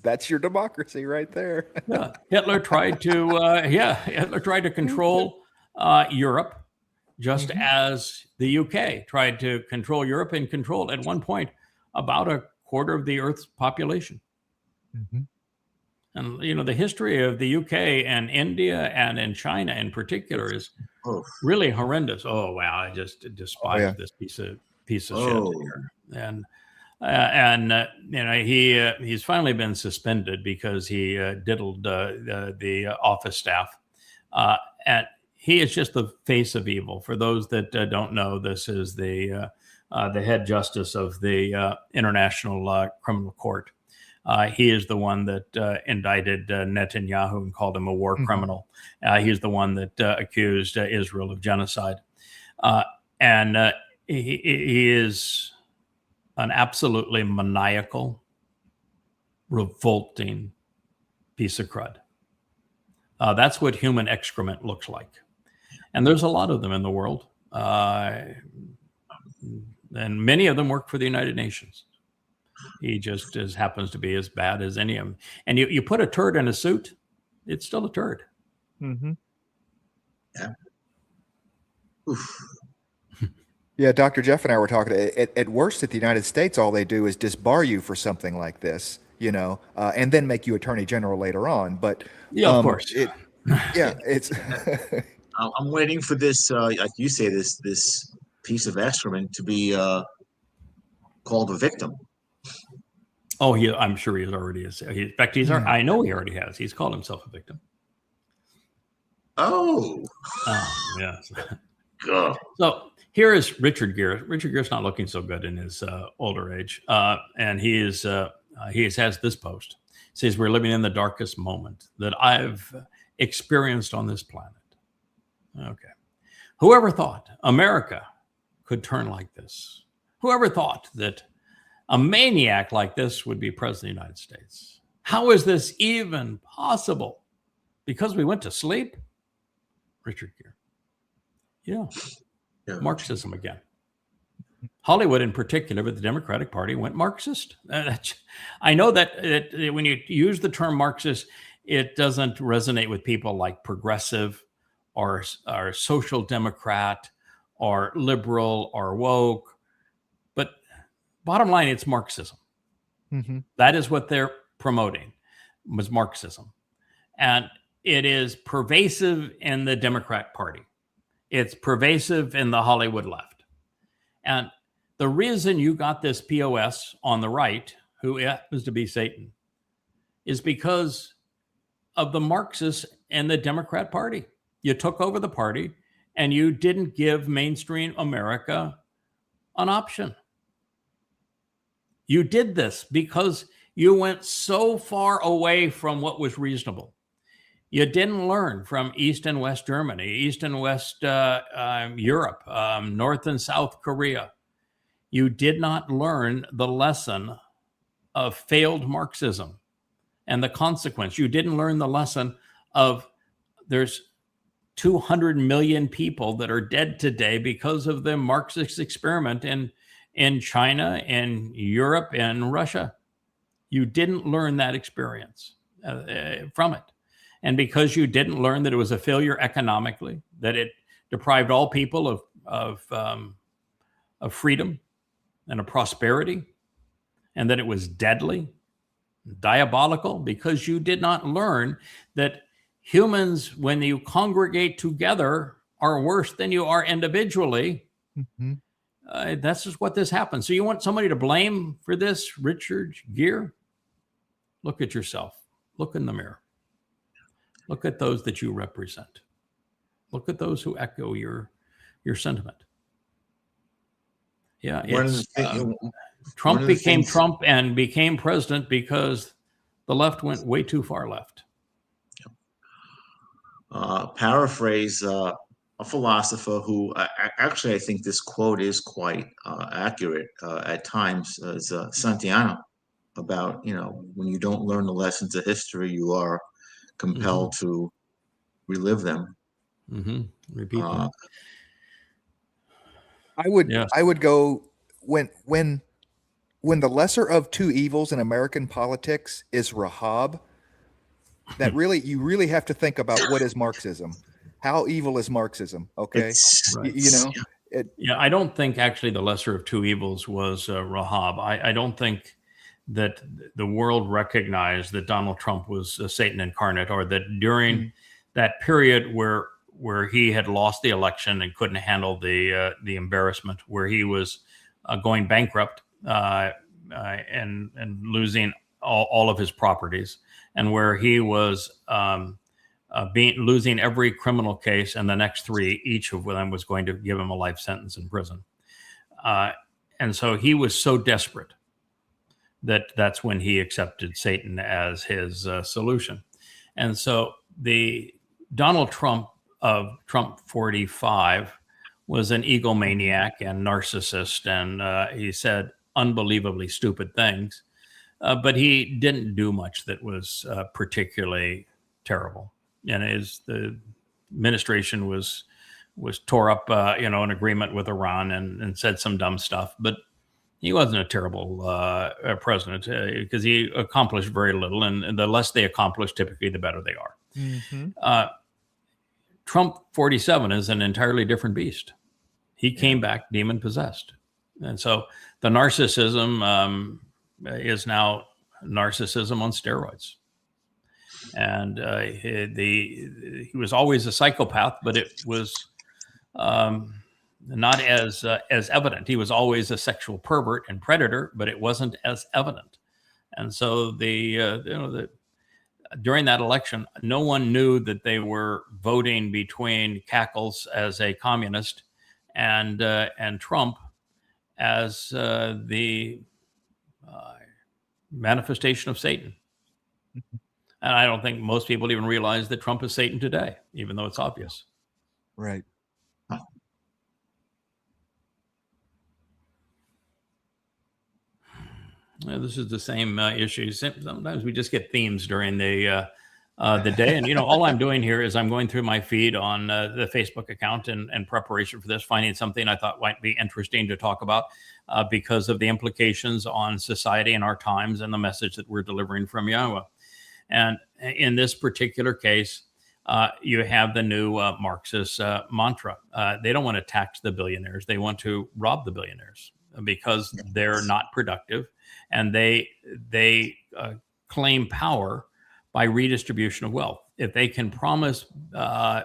That's your democracy right there. Yeah. Hitler tried to control Europe, just as the UK tried to control Europe and controlled at one point about a quarter of the Earth's population. Mm-hmm. And the history of the UK and India and in China in particular is really horrendous. Oh wow, I just despise this piece of shit here. And he's finally been suspended because he diddled the office staff, and he is just the face of evil. For those that don't know, this is the the head justice of the International Criminal Court. He is the one that indicted Netanyahu and called him a war criminal. He's the one that accused Israel of genocide. And he is an absolutely maniacal, revolting piece of crud. That's what human excrement looks like. And there's a lot of them in the world. And many of them work for the United Nations. He just happens to be as bad as any of them. And you put a turd in a suit, it's still a turd. Mm-hmm. Yeah. Oof. Yeah, Dr. Jeff and I were talking. At worst, at the United States, all they do is disbar you for something like this, and then make you Attorney General later on. But yeah, of course. It's. I'm waiting for this, like you say, this piece of excrement to be called a victim. Oh, I'm sure he already is. In fact, I know he already has. He's called himself a victim. Oh, yes. God. So here is Richard Gere. Richard Gere's not looking so good in his older age, and he has this post. He says, "We're living in the darkest moment that I've experienced on this planet." Okay. Whoever thought America could turn like this? Whoever thought that a maniac like this would be president of the United States? How is this even possible? Because we went to sleep? Richard Gere. Yeah. Marxism again. Hollywood in particular, but the Democratic Party went Marxist. I know that when you use the term Marxist, it doesn't resonate with people like progressive or social democrat or liberal or woke. But bottom line, it's Marxism. Mm-hmm. That is what they're promoting, was Marxism. And it is pervasive in the Democrat Party. It's pervasive in the Hollywood left. And the reason you got this POS on the right, who happens to be Satan, is because of the Marxists and the Democrat Party. You took over the party and you didn't give mainstream America an option. You did this because you went so far away from what was reasonable. You didn't learn from East and West Germany, East and West Europe, North and South Korea. You did not learn the lesson of failed Marxism and the consequence. You didn't learn the lesson of there's 200 million people that are dead today because of the Marxist experiment in China, in Europe, and Russia. You didn't learn that experience from it. And because you didn't learn that it was a failure economically, that it deprived all people of freedom and of prosperity, and that it was deadly, diabolical, because you did not learn that humans, when you congregate together, are worse than you are individually. Mm-hmm. That's just what this happens. So you want somebody to blame for this, Richard Gere? Look at yourself. Look in the mirror. Look at those that you represent. Look at those who echo your sentiment. Yeah, Trump became Trump and became president because the left went way too far left. Paraphrase a philosopher who actually, I think this quote is quite accurate at times, is Santayana, about, when you don't learn the lessons of history, you are compelled to relive them. Mm-hmm. Repeat them. I would go when the lesser of two evils in American politics is Rahab. That you really have to think about what is Marxism. How evil is Marxism? Okay, right. I don't think actually the lesser of two evils was Rahab. I don't think that the world recognized that Donald Trump was Satan incarnate, or that during that period where he had lost the election and couldn't handle the embarrassment, where he was going bankrupt and losing all of his properties, and where he was losing every criminal case, and the next three, each of them was going to give him a life sentence in prison. And so he was so desperate that's when he accepted Satan as his solution. And so the Donald Trump of Trump 45 was an egomaniac and narcissist, and he said unbelievably stupid things, but he didn't do much that was particularly terrible. And the administration was tore up, an agreement with Iran and said some dumb stuff, but he wasn't a terrible president because he accomplished very little, and the less they accomplish, typically the better they are. Mm-hmm. Trump 47 is an entirely different beast. He came back demon possessed, and so the narcissism is now narcissism on steroids. And he was always a psychopath, but it was not as evident. He was always a sexual pervert and predator, but it wasn't as evident. And so during that election, no one knew that they were voting between Cackles as a communist and Trump as the manifestation of Satan. And I don't think most people even realize that Trump is Satan today, even though it's obvious. Right. This is the same issue. Sometimes we just get themes during the day. And, all I'm doing here is I'm going through my feed on the Facebook account in preparation for this, finding something I thought might be interesting to talk about because of the implications on society and our times and the message that we're delivering from Yahweh. And in this particular case, you have the new Marxist mantra. They don't want to tax the billionaires. They want to rob the billionaires because they're not productive. And they claim power by redistribution of wealth. If they can promise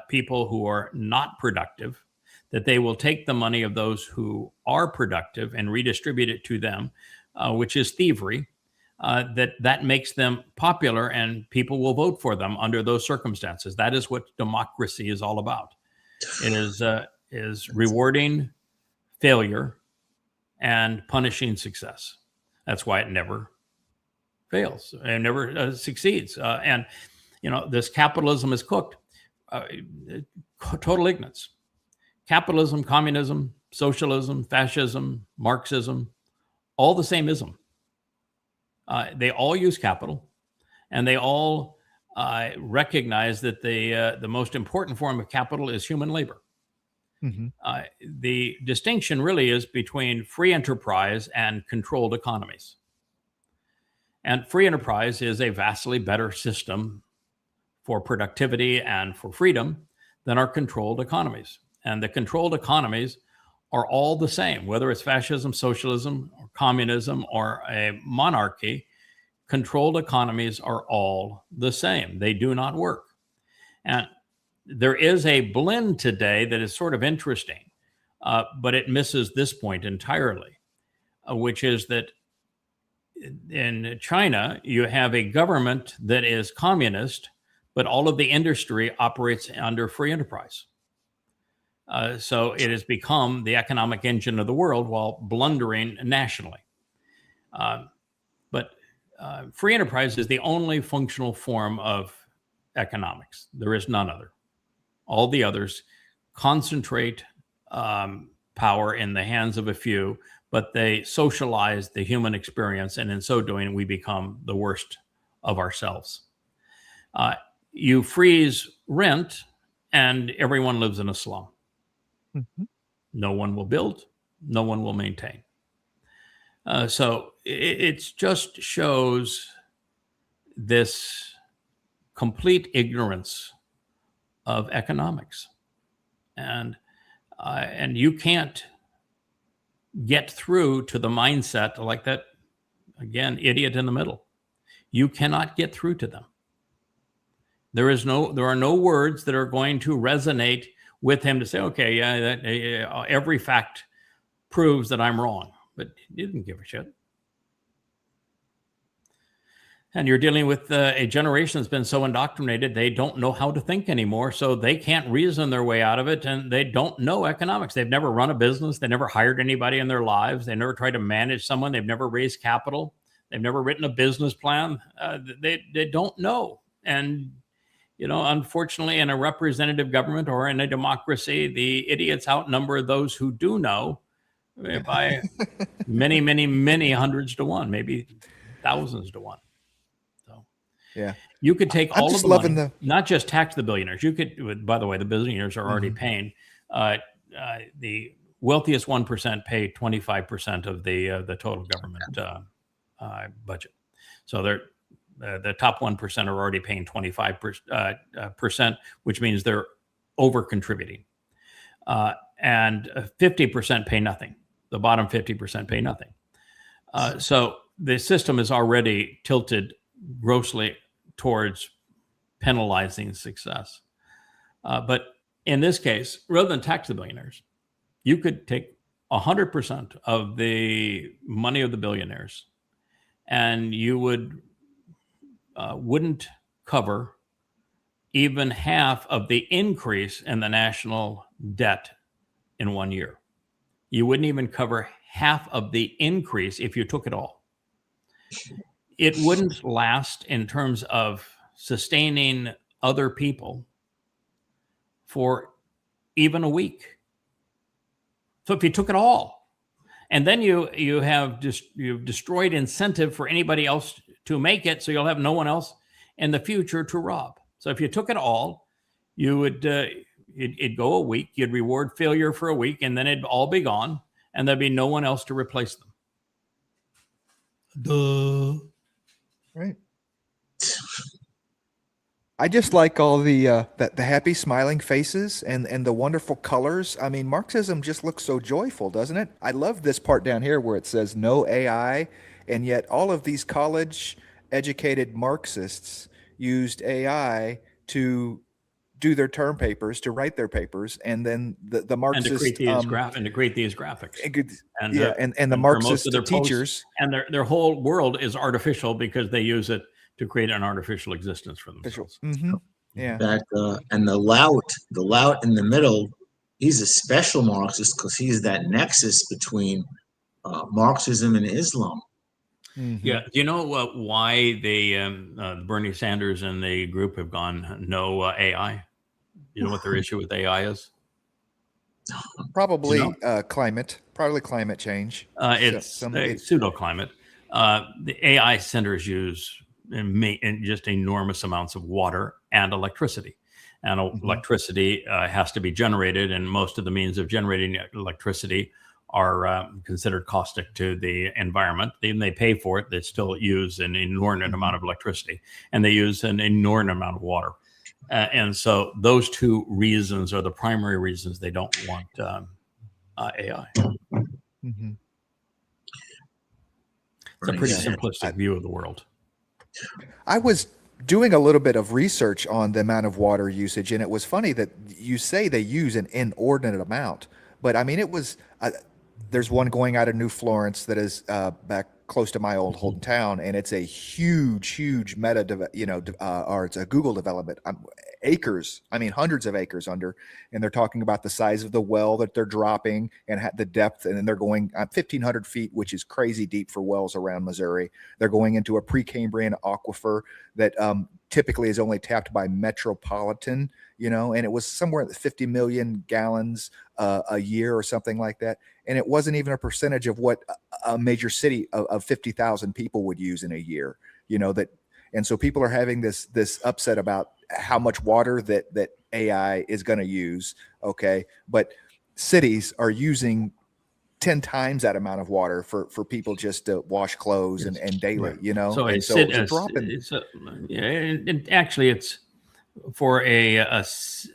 people who are not productive that they will take the money of those who are productive and redistribute it to them, which is thievery, that makes them popular and people will vote for them under those circumstances. That is what democracy is all about. It is rewarding failure and punishing success. That's why it never fails and never succeeds. And this capitalism is cooked. Total ignorance. Capitalism, communism, socialism, fascism, Marxism, all the same ism. They all use capital, and they all recognize that the most important form of capital is human labor. Mm-hmm. The distinction really is between free enterprise and controlled economies. And free enterprise is a vastly better system for productivity and for freedom than our controlled economies. And the controlled economies are all the same, whether it's fascism, socialism, or communism, or a monarchy. Controlled economies are all the same. They do not work. And there is a blend today that is sort of interesting, but it misses this point entirely, which is that in China, you have a government that is communist, but all of the industry operates under free enterprise. So it has become the economic engine of the world while blundering nationally. But free enterprise is the only functional form of economics. There is none other. All the others concentrate power in the hands of a few, but they socialize the human experience. And in so doing, we become the worst of ourselves. You freeze rent and everyone lives in a slum. Mm-hmm. No one will build, no one will maintain. So it just shows this complete ignorance of economics. And you can't get through to the mindset like that, again, idiot in the middle. You cannot get through to them. There are no words that are going to resonate with him to say, okay, every fact proves that I'm wrong. But he didn't give a shit. And you're dealing with a generation that's been so indoctrinated, they don't know how to think anymore. So they can't reason their way out of it. And they don't know economics. They've never run a business. They never hired anybody in their lives. They never tried to manage someone. They've never raised capital. They've never written a business plan. They don't know. And, unfortunately, in a representative government or in a democracy, the idiots outnumber those who do know by many, many, many hundreds to one, maybe thousands to one. Yeah, you could take all of the loving money, not just tax the billionaires. You could, by the way, the billionaires are already paying. The wealthiest 1% pay 25% of the total government budget. So they're the top 1% are already paying 25%, which means they're over contributing, and 50% pay nothing. The bottom 50% pay nothing. So the system is already tilted grossly towards penalizing success. But in this case, rather than tax the billionaires, you could take 100% of the money of the billionaires, and you wouldn't cover even half of the increase in the national debt in 1 year. You wouldn't even cover half of the increase if you took it all. It wouldn't last in terms of sustaining other people for even a week. So if you took it all, and then you've destroyed incentive for anybody else to make it, so you'll have no one else in the future to rob. So if you took it all, you would it'd go a week, you'd reward failure for a week, and then it'd all be gone, and there'd be no one else to replace them. Duh. Right. I just like all the happy smiling faces and the wonderful colors. I mean, Marxism just looks so joyful, doesn't it? I love this part down here where it says no AI, and yet all of these college educated Marxists used AI to do their term papers, to write their papers, and then the Marxist and to create these graphics. And the Marxist teachers and their whole world is artificial because they use it to create an artificial existence for themselves. Mm-hmm. Yeah. And the lout in the middle, he's a special Marxist because he's that nexus between Marxism and Islam. Mm-hmm. Yeah. Do you know why Bernie Sanders and the group have gone no AI? You know what their issue with AI is? Probably climate change. It's pseudo-climate. The AI centers use just enormous amounts of water and electricity. And electricity has to be generated, and most of the means of generating electricity are considered caustic to the environment. Even they pay for it, they still use an inordinate amount of electricity, and they use an inordinate amount of water. And so those two reasons are the primary reasons they don't want AI. Mm-hmm. It's a pretty simplistic view of the world. I was doing a little bit of research on the amount of water usage, and it was funny that you say they use an inordinate amount, but I mean, it was, there's one going out of New Florence that is back close to my old hometown, and it's a huge or it's a Google development, acres, I mean hundreds of acres under, and they're talking about the size of the well that they're dropping and the depth, and then they're going 1,500 feet, which is crazy deep for wells around Missouri. They're going into a Precambrian aquifer that typically is only tapped by Metropolitan, and it was somewhere at 50 million gallons a year or something like that. And it wasn't even a percentage of what a major city of 50,000 people would use in a year, and so people are having this upset about how much water that AI is going to use. Okay. But cities are using 10 times that amount of water for people just to wash clothes and daily, right. So it's a drop in. Actually it's for as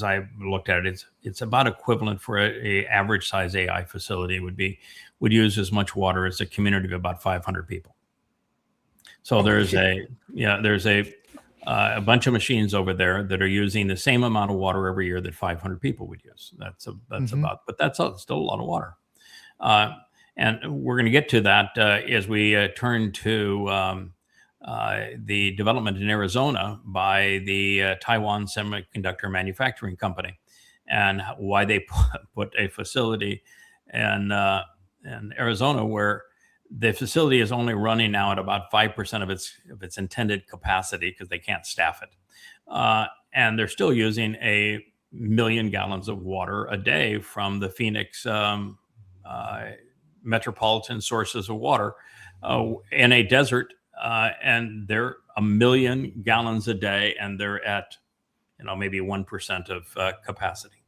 I looked at it, it's about equivalent for a average size AI facility would use as much water as a community of about 500 people. So there's a bunch of machines over there that are using the same amount of water every year that 500 people would use. That's about, but that's still a lot of water. And we're going to get to that as we turn to the development in Arizona by the Taiwan Semiconductor Manufacturing Company, and why they put a facility in Arizona where the facility is only running now at about 5% of its intended capacity because they can't staff it. And they're still using 1 million gallons of water a day from the Phoenix metropolitan sources of water in a desert, and they're 1 million gallons a day, and they're at maybe 1% of capacity.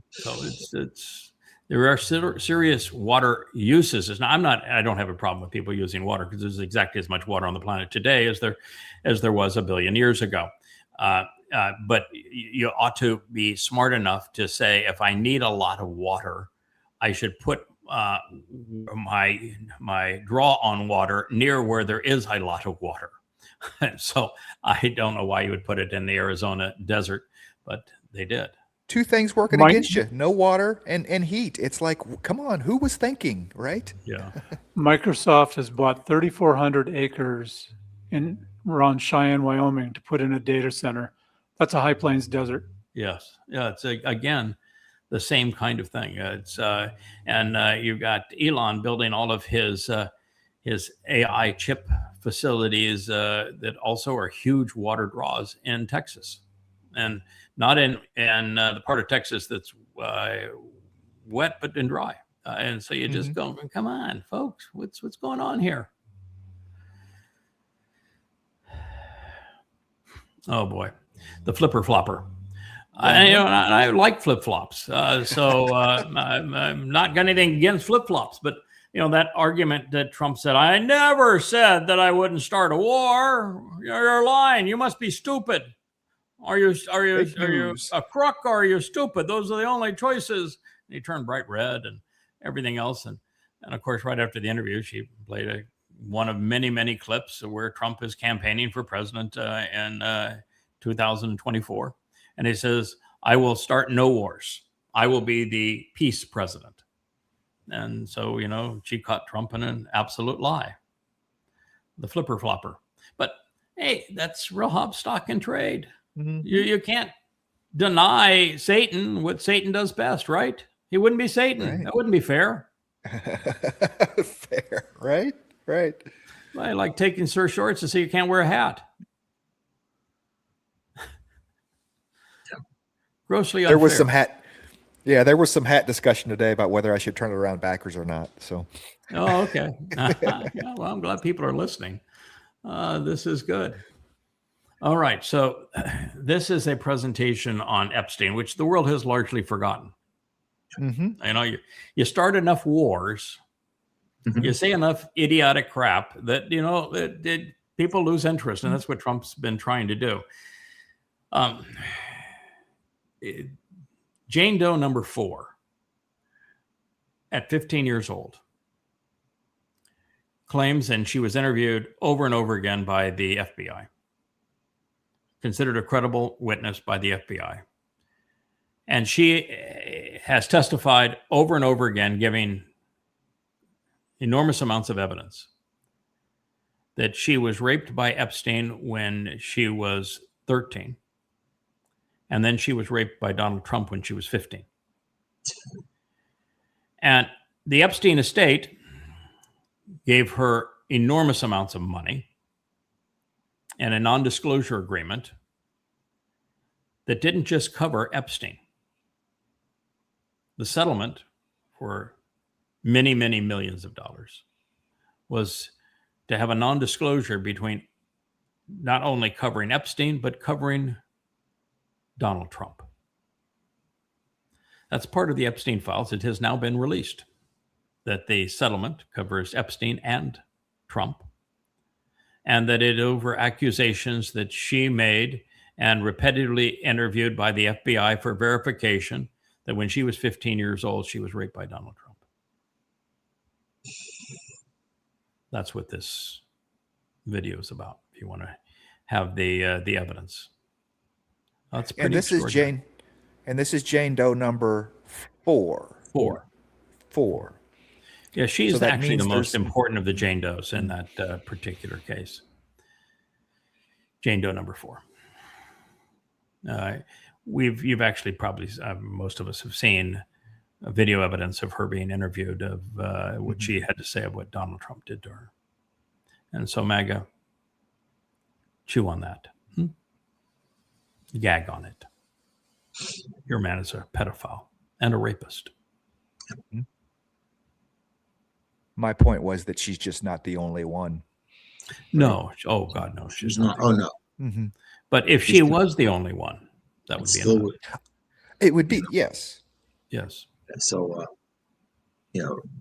So it's there are serious water uses. Now, I don't have a problem with people using water because there's exactly as much water on the planet today as there was 1 billion years ago. But you ought to be smart enough to say, if I need a lot of water, I should put my draw on water near where there is a lot of water. So I don't know why you would put it in the Arizona desert, but they did. Two things working against you: no water and heat. It's like, come on, who was thinking, right? Yeah. Microsoft has bought 3,400 acres around Cheyenne, Wyoming, to put in a data center. That's a high plains desert. Yes. Yeah. It's again the same kind of thing. And you've got Elon building all of his AI chip facilities that also are huge water draws in Texas, and not in the part of Texas that's wet but in dry. And so you just go, come on, folks, what's going on here? Oh boy, the flipper flopper. I like flip flops, so I'm not got anything against flip flops. But that argument that Trump said, "I never said that I wouldn't start a war." You're lying. You must be stupid. Are you a crook or are you stupid? Those are the only choices. And he turned bright red and everything else. And of course, right after the interview, she played one of many, many clips where Trump is campaigning for president in 2024. And he says, "I will start no wars. I will be the peace president." And so, she caught Trump in an absolute lie. The flipper flopper. But hey, that's real hop, stock, and trade. You can't deny Satan what Satan does best, right? He wouldn't be Satan. Right. That wouldn't be fair. Fair, right? Right. I like taking Sir Shorts to say you can't wear a hat. Grossly unfair. There was some hat. Yeah, there was some hat discussion today about whether I should turn it around backwards or not. So. Oh, okay. Yeah, well, I'm glad people are listening. This is good. All right. So this is a presentation on Epstein, which the world has largely forgotten. You start enough wars, you say enough idiotic crap that, people lose interest. And that's what Trump's been trying to do. Jane Doe number 4, at 15 years old, claims, and she was interviewed over and over again by the FBI, considered a credible witness by the FBI. And she has testified over and over again, giving enormous amounts of evidence that she was raped by Epstein when she was 13. And then she was raped by Donald Trump when she was 15. And the Epstein estate gave her enormous amounts of money and a non-disclosure agreement that didn't just cover Epstein. The settlement for many, many millions of dollars was to have a non-disclosure between not only covering Epstein, but covering Donald Trump. That's part of the Epstein files. It has now been released that the settlement covers Epstein and Trump, and that it over accusations that she made and repetitively interviewed by the FBI for verification that when she was 15 years old, she was raped by Donald Trump. That's what this video is about, if you want to have the evidence. That's pretty. And this is Jane Doe number 4. 4. Yeah, she's So that actually the means most there's- important of the Jane Does in that particular case. Jane Doe number 4. You've actually probably most of us have seen video evidence of her being interviewed of what she had to say of what Donald Trump did to her. And so MAGA, chew on that. Gag on it. Your man is a pedophile and a rapist. My point was that she's just not the only one. No. Oh, God, no. She's not. Oh no. Mm-hmm. But if she was the only one, that would be Still enough. would. It would be, yes. Yes. So,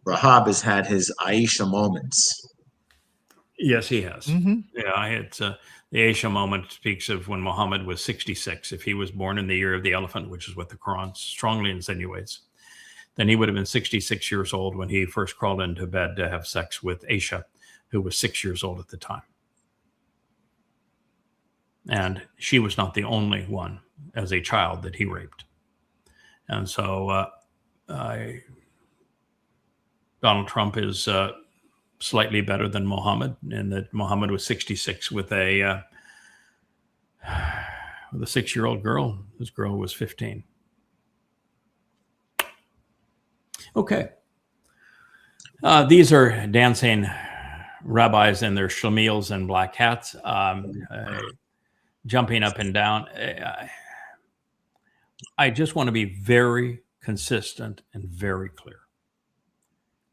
Rahab has had his Aisha moments. Yes, he has. Mm-hmm. Yeah, it's the Aisha moment speaks of when Muhammad was 66. If he was born in the year of the elephant, which is what the Quran strongly insinuates, then he would have been 66 years old when he first crawled into bed to have sex with Aisha, who was 6 years old at the time. And she was not the only one as a child that he raped. And so Donald Trump is slightly better than Muhammad, in that Muhammad was 66 with a 6-year-old girl. This girl was 15. Okay. These are dancing rabbis in their shlemiels and black hats, jumping up and down. I just want to be very consistent and very clear.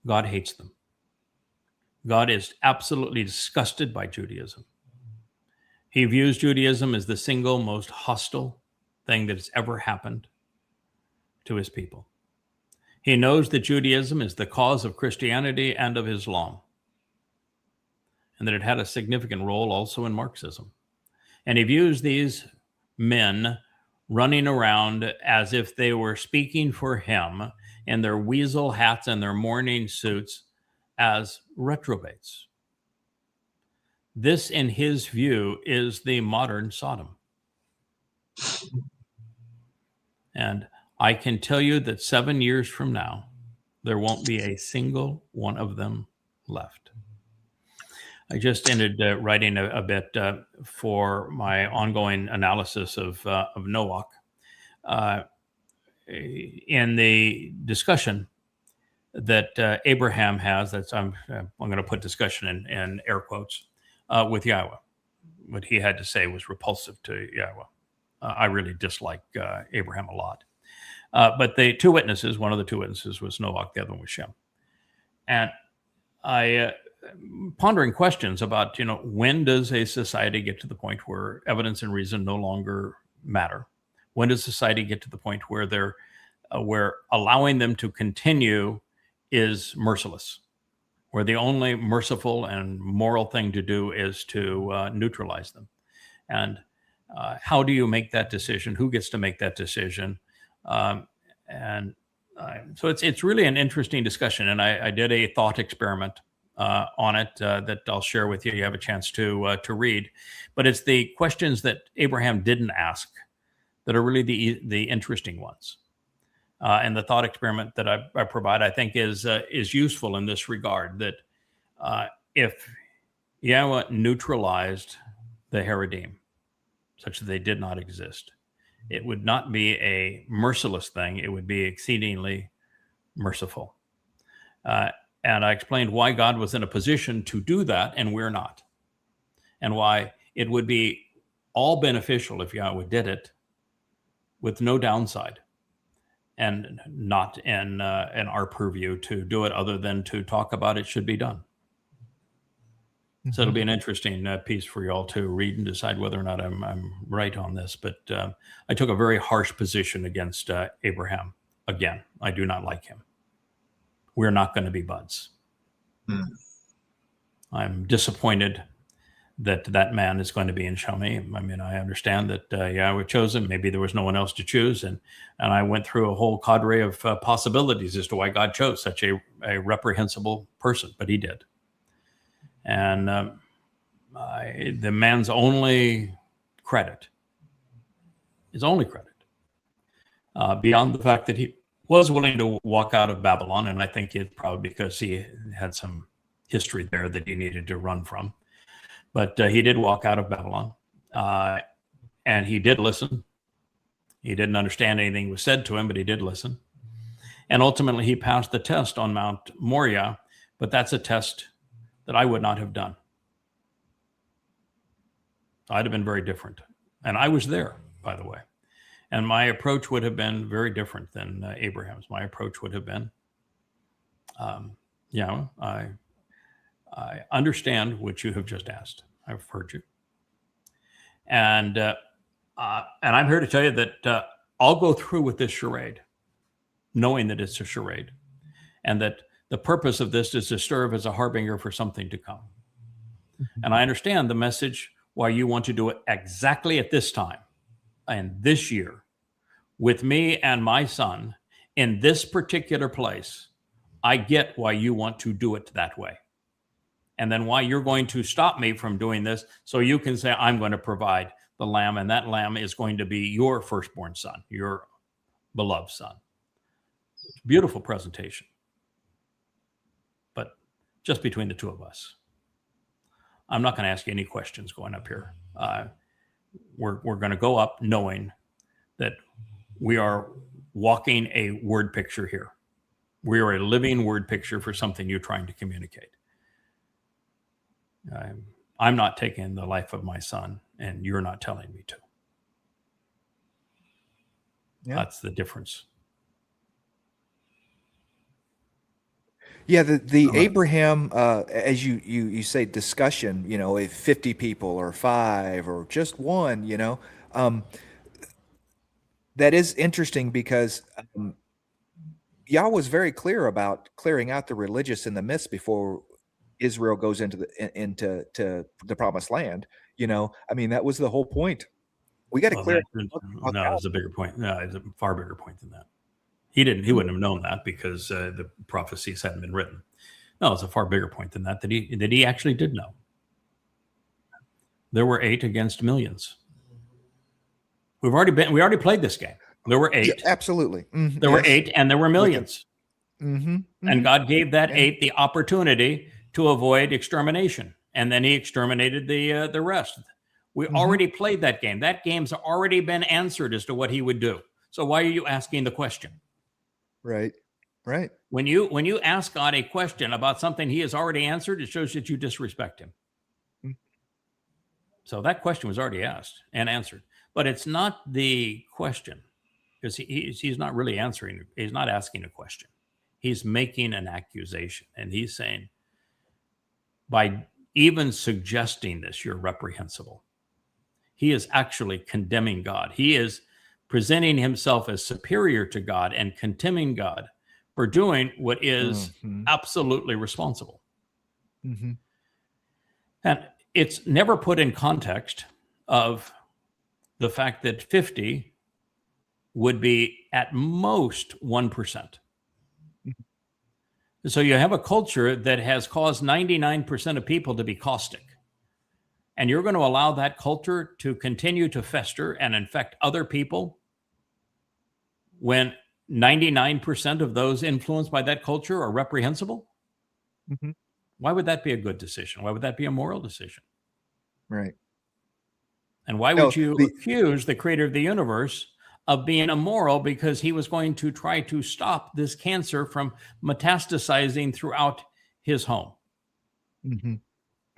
God hates them. God is absolutely disgusted by Judaism. He views Judaism as the single most hostile thing that has ever happened to his people. He knows that Judaism is the cause of Christianity and of Islam, and that it had a significant role also in Marxism. And he views these men running around as if they were speaking for him in their weasel hats and their mourning suits as reprobates. This, in his view, is the modern Sodom. And I can tell you that 7 years from now, there won't be a single one of them left. I just ended writing a bit for my ongoing analysis of Noach. In the discussion that Abraham has, I'm going to put discussion in air quotes, with Yahweh. What he had to say was repulsive to Yahweh. I really dislike Abraham a lot. But the two witnesses, one of the two witnesses was Noach, the other one was Shem. And I pondering questions about, when does a society get to the point where evidence and reason no longer matter? When does society get to the point where where allowing them to continue is merciless, where the only merciful and moral thing to do is to neutralize them? And how do you make that decision? Who gets to make that decision? So it's really an interesting discussion. And I did a thought experiment on it that I'll share with you. You have a chance to read. But it's the questions that Abraham didn't ask that are really the interesting ones. And the thought experiment that I provide, I think, is useful in this regard, that if Yahweh neutralized the Haredim, such that they did not exist, it would not be a merciless thing. It would be exceedingly merciful. And I explained why God was in a position to do that and we're not, and why it would be all beneficial if Yahweh did it with no downside, and not in our purview to do it other than to talk about it should be done. Mm-hmm. So it'll be an interesting piece for you all to read and decide whether or not I'm right on this. But I took a very harsh position against Abraham. Again, I do not like him. We're not going to be buds. Mm. I'm disappointed that man is going to be in Shami. I mean, I understand that Yahweh chose him. Maybe there was no one else to choose. And I went through a whole cadre of possibilities as to why God chose such a reprehensible person, but he did. And the man's only credit, beyond the fact that was willing to walk out of Babylon, and I think it's probably because he had some history there that he needed to run from. But he did walk out of Babylon, and he did listen. He didn't understand anything was said to him, but he did listen. And ultimately, he passed the test on Mount Moriah, but that's a test that I would not have done. I'd have been very different. And I was there, by the way. And my approach would have been very different than Abraham's. My approach would have been, I understand what you have just asked. I've heard you. And I'm here to tell you that I'll go through with this charade, knowing that it's a charade, and that the purpose of this is to serve as a harbinger for something to come. And I understand the message why you want to do it exactly at this time and this year with me and my son in this particular place. I get why you want to do it that way. And then why you're going to stop me from doing this so you can say, I'm going to provide the lamb, and that lamb is going to be your firstborn son, your beloved son. Beautiful presentation. But just between the two of us. I'm not going to ask you any questions going up here. We're going to go up knowing that we are walking a word picture here. We are a living word picture for something you're trying to communicate. I'm not taking the life of my son, and you're not telling me to. Yeah. That's the difference. Yeah, the Abraham, as you say, discussion, if 50 people or 5 or just 1, that is interesting because Yah was very clear about clearing out the religious in the midst before Israel goes into the promised land. That was the whole point. We got to clear. No, it's a bigger point. No, it's a far bigger point than that. He wouldn't have known that because the prophecies hadn't been written. No, it's a far bigger point than that he actually did know. There were 8 against millions. We already played this game. There were 8. Yeah, absolutely. Mm-hmm. There were 8 and there were millions. Mm-hmm. Mm-hmm. And God gave that 8 the opportunity to avoid extermination. And then he exterminated the rest. We already played that game. That game's already been answered as to what he would do. So why are you asking the question? Right. When you ask God a question about something he has already answered, it shows that you disrespect him. Mm-hmm. So that question was already asked and answered. But it's not the question, because he's not really answering. He's not asking a question. He's making an accusation. And he's saying, by even suggesting this, you're reprehensible. He is actually condemning God. He is presenting himself as superior to God and condemning God for doing what is absolutely responsible. Mm-hmm. And it's never put in context of the fact that 50 would be at most 1%. So you have a culture that has caused 99% of people to be caustic. And you're going to allow that culture to continue to fester and infect other people when 99% of those influenced by that culture are reprehensible? Mm-hmm. Why would that be a good decision? Why would that be a moral decision? Right. And why would you accuse the creator of the universe of being immoral because he was going to try to stop this cancer from metastasizing throughout his home? Mm-hmm.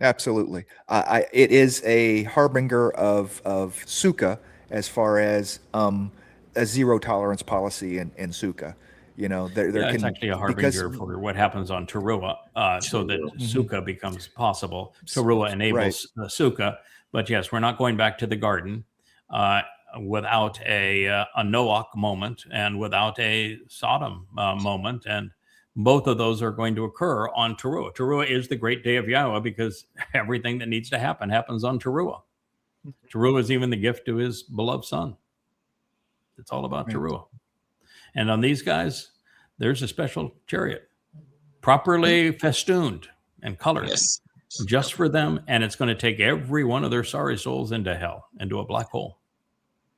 Absolutely. It is a harbinger of sukkah as far as a zero tolerance policy in sukkah. It's actually a harbinger for what happens on Teruah, so that sukkah becomes possible. Teruah enables sukkah, but yes, we're not going back to the garden without a Noach moment and without a Sodom moment, and both of those are going to occur on Teruah. Teruah is the great day of Yahweh because everything that needs to happen happens on Teruah. Teruah is even the gift to his beloved son. It's all about Teruah. And on these guys, there's a special chariot, properly festooned and colored just for them. And it's going to take every one of their sorry souls into hell, into a black hole.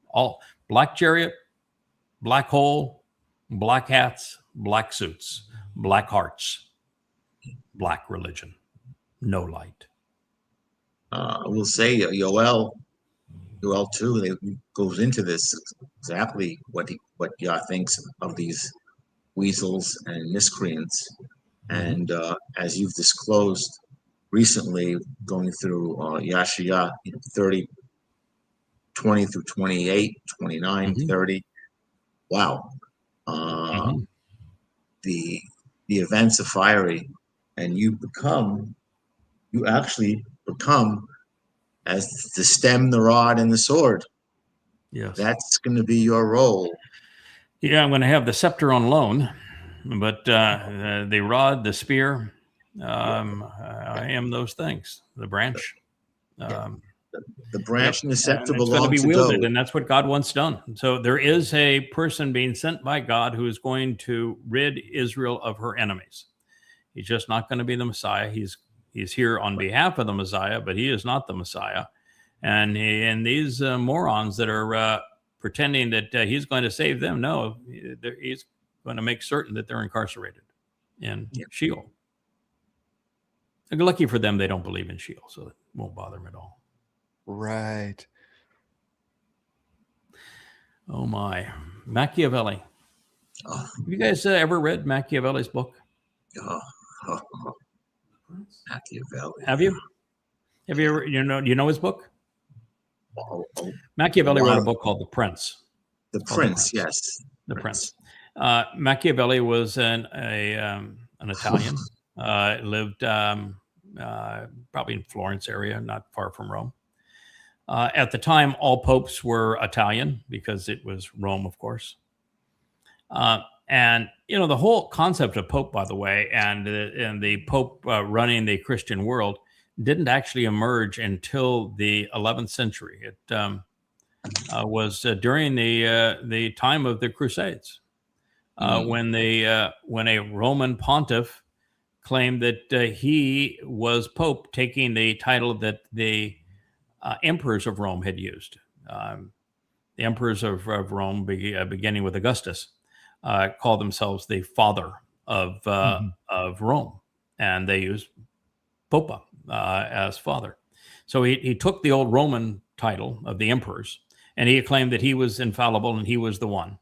All black chariot, black hole, Black hats, black suits, black hearts, black religion, no light. I will say Yoel 2 goes into this exactly what Yah thinks of these weasels and miscreants. And as you've disclosed recently, going through Yashaya 30, 20 through 28, 29, 30. Wow. The events of fiery, and you actually become as the stem, the rod, and the sword. Yes. That's going to be your role. Yeah, I'm going to have the scepter on loan, but the rod, the spear, I am those things. The branch. The branch and the scepter belong to God. It's going to be wielded, and that's what God wants done. So there is a person being sent by God who is going to rid Israel of her enemies. He's just not going to be the Messiah. He's here on behalf of the Messiah, but he is not the Messiah. And these morons that are pretending that he's going to save them, no, he's going to make certain that they're incarcerated in Sheol. And lucky for them, they don't believe in Sheol, so it won't bother them at all. Right. Oh my, Machiavelli. Have you guys ever read Machiavelli's book? Machiavelli. Have you? Have you ever? You know his book? Machiavelli wrote a book called The Prince. The Prince, yes. The Prince. Machiavelli was an Italian. Lived probably in Florence area, not far from Rome. At the time, all popes were Italian because it was Rome, of course. And, the whole concept of pope, by the way, and the pope running the Christian world didn't actually emerge until the 11th century. It was during the time of the Crusades, when a Roman pontiff claimed that he was pope, taking the title that the emperors of Rome had used. The emperors of Rome, beginning with Augustus, called themselves the father of Rome, and they used Popa as father. So he took the old Roman title of the emperors, and he claimed that he was infallible and he was the one,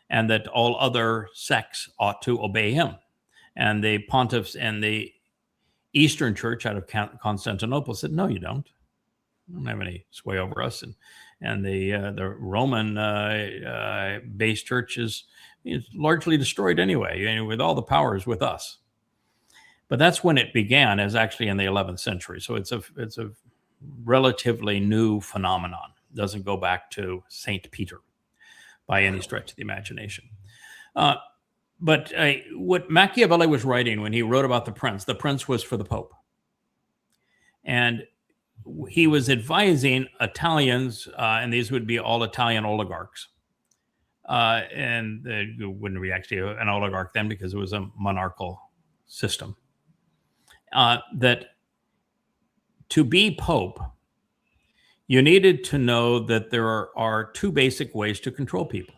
and that all other sects ought to obey him. And the pontiffs and the Eastern Church out of Constantinople said, "No, you don't. You don't have any sway over us." And the Roman based church is largely destroyed anyway, with all the powers with us. But that's when it began, as actually in the 11th century. So it's a relatively new phenomenon. It doesn't go back to Saint Peter by any stretch of the imagination. But what Machiavelli was writing when he wrote about the Prince was for the Pope. And he was advising Italians, and these would be all Italian oligarchs. And it wouldn't be actually an oligarch then because it was a monarchical system. That to be Pope, you needed to know that there are two basic ways to control people.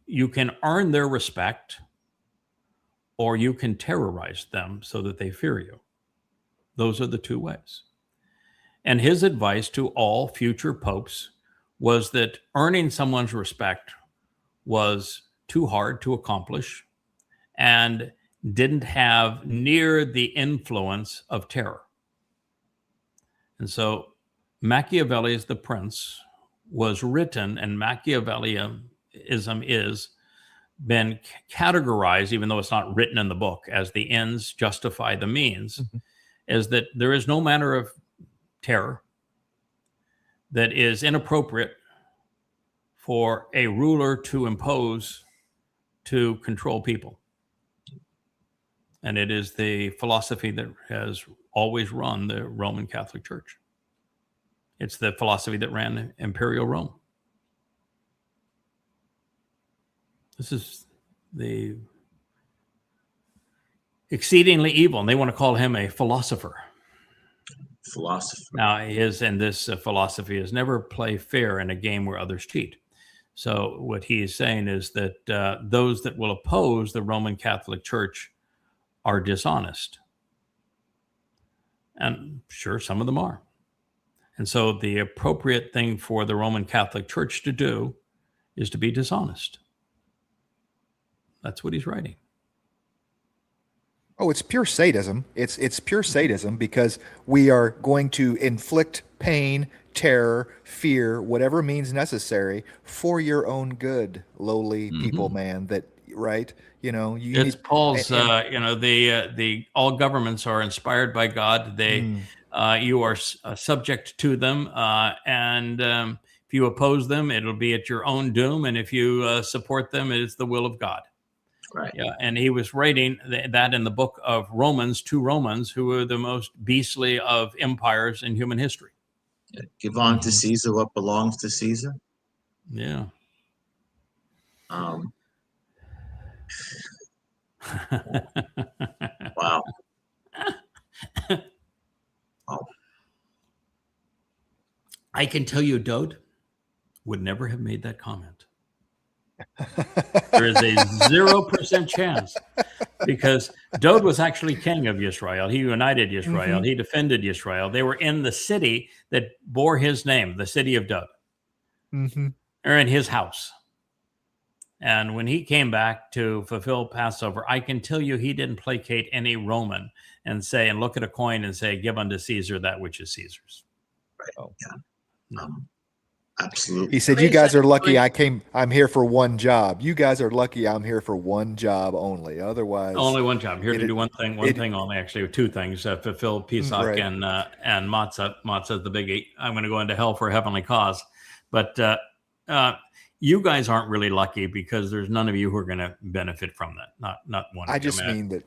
You can earn their respect, or you can terrorize them so that they fear you. Those are the two ways. And his advice to all future popes was that earning someone's respect was too hard to accomplish and didn't have near the influence of terror. And so Machiavelli's The Prince was written, and Machiavellism is been categorized, even though it's not written in the book, as the ends justify the means, is that there is no manner of terror that is inappropriate for a ruler to impose to control people. And it is the philosophy that has always run the Roman Catholic Church. It's the philosophy that ran Imperial Rome. This is the exceedingly evil, and they want to call him a philosopher. Now, this philosophy is never play fair in a game where others cheat. So what he is saying is that those that will oppose the Roman Catholic Church are dishonest. And sure, some of them are. And so the appropriate thing for the Roman Catholic Church to do is to be dishonest. That's what he's writing. Oh, it's pure sadism. It's pure sadism, because we are going to inflict pain, terror, fear, whatever means necessary for your own good, lowly people, man. That, right? You know, It's Paul's. The all governments are inspired by God. You are subject to them, and if you oppose them, it'll be at your own doom, and if you support them, it is the will of God. Right. Yeah, and he was writing that in the book of Romans to Romans, who are the most beastly of empires in human history. Give on to Caesar what belongs to Caesar. Yeah. Wow. I can tell you, Dode would never have made that comment. There is a 0% chance, because Dode was actually king of Yisrael. He united Yisrael. He defended Yisrael. They were in the city that bore his name, the city of Dode. Or in his house. And when he came back to fulfill Passover, I can tell you he didn't placate any Roman and say, and look at a coin and say, give unto Caesar that which is Caesar's. Right. Oh. Yeah. No. Absolutely. He said, "You guys are lucky I'm here for one job. You guys are lucky I'm here for one job only. Otherwise, only one job. I'm here to do one thing only, actually, two things: fulfill Pesach and matzah. Matzah is the biggie. I'm going to go into hell for a heavenly cause. But you guys aren't really lucky, because there's none of you who are going to benefit from that. Not one. I just mean that.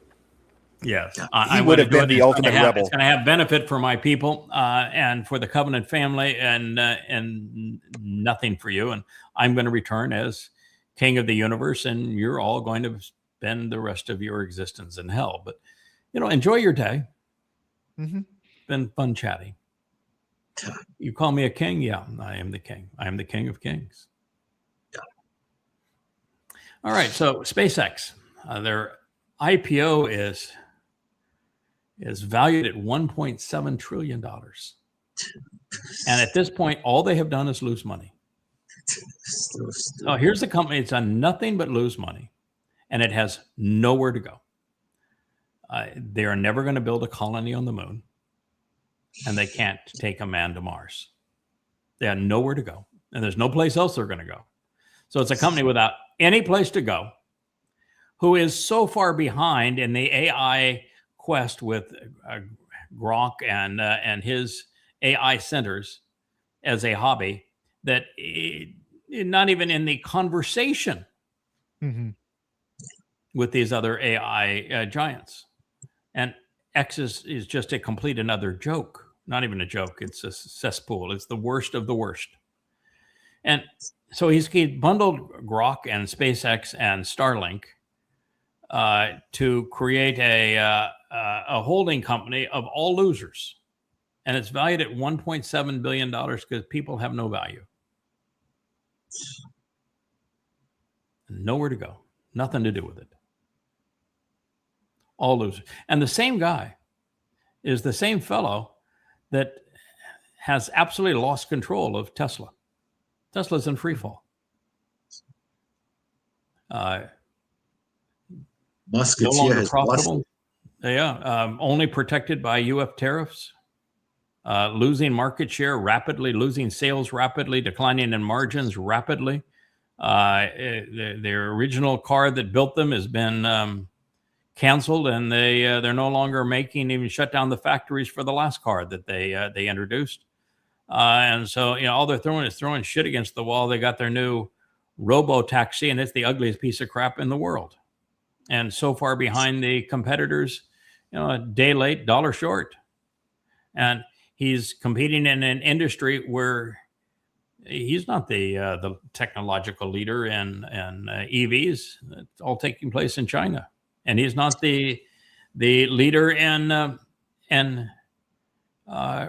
Yes, he would have been the ultimate rebel. It's going to have benefit for my people and for the covenant family, and nothing for you. And I'm going to return as king of the universe, and you're all going to spend the rest of your existence in hell. But, enjoy your day. Been fun chatting. You call me a king? Yeah, I am the king. I am the king of kings. All right, so SpaceX, their IPO is valued at $1.7 trillion. And at this point, all they have done is lose money. Oh, here's a company that's done nothing but lose money, and it has nowhere to go. They are never going to build a colony on the moon, and they can't take a man to Mars. They have nowhere to go, and there's no place else they're going to go. So it's a company without any place to go, who is so far behind in the AI quest with Grok and his AI centers as a hobby, that not even in the conversation with these other AI giants. And X is just a complete another joke. Not even a joke. It's a cesspool. It's the worst of the worst. And so he bundled Grok and SpaceX and Starlink to create a holding company of all losers. And it's valued at $1.7 billion because people have no value. Nowhere to go. Nothing to do with it. All losers. And the same guy is the same fellow that has absolutely lost control of Tesla. Tesla's in free fall. Musketeer has profitable. Only protected by UF tariffs. Losing market share rapidly, losing sales rapidly, declining in margins rapidly. Their original car that built them has been canceled, and they're no longer making, even shut down the factories for the last car that they introduced. And so, all they're throwing is throwing shit against the wall. They got their new robo-taxi, and it's the ugliest piece of crap in the world. And so far behind the competitors, a day late, dollar short. And he's competing in an industry where he's not the technological leader in EVs. It's all taking place in China. And he's not the leader in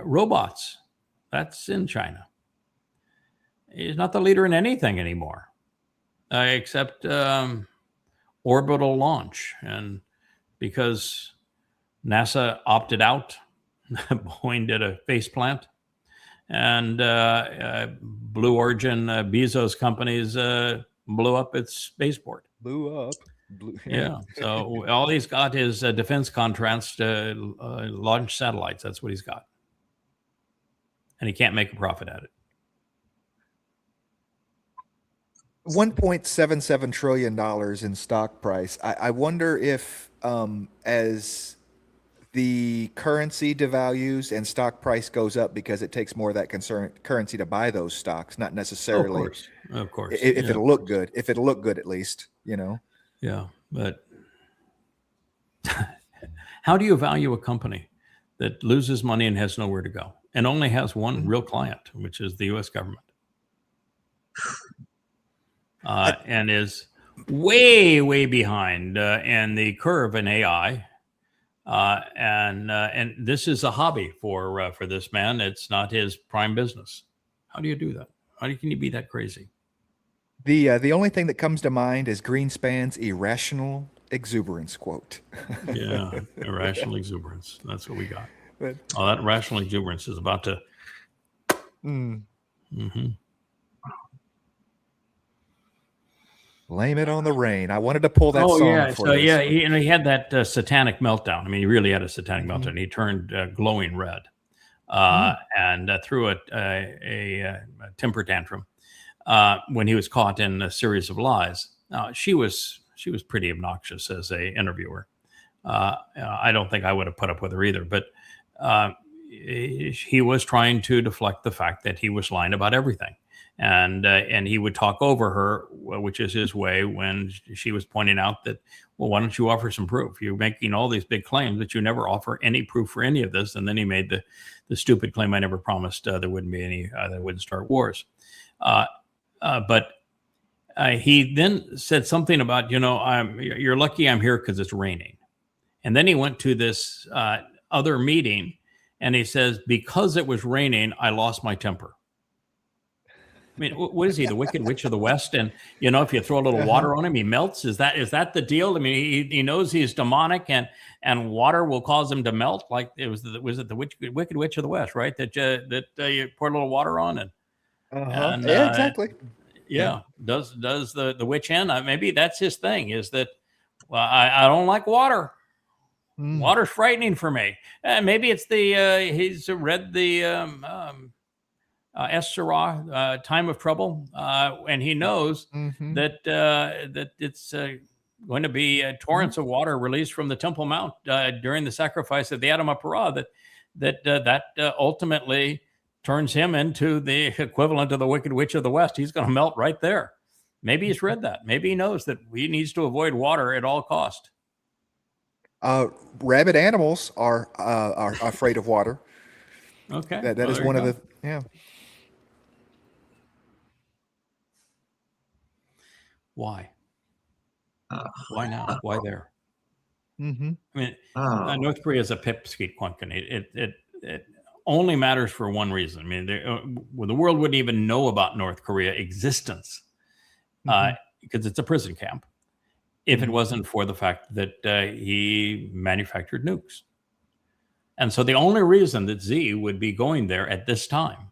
robots. That's in China. He's not the leader in anything anymore, except orbital launch. And because NASA opted out, Boeing did a face plant, and Blue Origin, Bezos companies blew up its spaceport. Blew up. Yeah. So all he's got is defense contracts to launch satellites. That's what he's got. And he can't make a profit at it. $1.77 trillion in stock price. I wonder if, as the currency devalues and stock price goes up because it takes more of that currency to buy those stocks, not necessarily. Of course. If it'll look good, at least, Yeah, but how do you value a company that loses money and has nowhere to go and only has one real client, which is the U.S. government, and is way, way behind in the curve in AI? And this is a hobby for this man. It's not his prime business. How do you do that? Can you be that crazy? The only thing that comes to mind is Greenspan's irrational exuberance quote. Yeah, irrational exuberance. That's what we got. But, that rational exuberance is about to. Blame it on the rain. I wanted to pull that song. Yeah. For So this. yeah, he had that satanic meltdown. I mean, he really had a satanic meltdown. He turned glowing red, and threw a temper tantrum when he was caught in a series of lies. She was pretty obnoxious as a interviewer. I don't think I would have put up with her either, but he was trying to deflect the fact that he was lying about everything. And he would talk over her, which is his way, when she was pointing out that, well, why don't you offer some proof? You're making all these big claims, but you never offer any proof for any of this. And then he made the stupid claim, I never promised there wouldn't be any, that wouldn't start wars. But he then said something about, you're lucky I'm here because it's raining. And then he went to this other meeting and he says, because it was raining, I lost my temper. I mean, what is he, the Wicked Witch of the West? And, if you throw a little water on him, he melts. Is that the deal? I mean, he knows he's demonic and water will cause him to melt. Like was it the Wicked Witch of the West, right? That you pour a little water on and yeah, exactly. Yeah. Does the witch end? Maybe that's his thing, is that, well, I don't like water. Water's frightening for me. Maybe it's he's read the Es Sirah, Time of Trouble, and he knows that it's going to be torrents of water released from the Temple Mount during the sacrifice of the Adam Parah, that ultimately turns him into the equivalent of the Wicked Witch of the West. He's going to melt right there. Maybe he's read that. Maybe he knows that he needs to avoid water at all cost. Rabid animals are afraid of water. Okay. That is one of the, yeah. Why? Why now? Why there? Mm-hmm. I mean, North Korea is a pipsqueak quantum. It only matters for one reason. I mean, the world wouldn't even know about North Korea existence because it's a prison camp if it wasn't for the fact that he manufactured nukes. And so the only reason that Z would be going there at this time,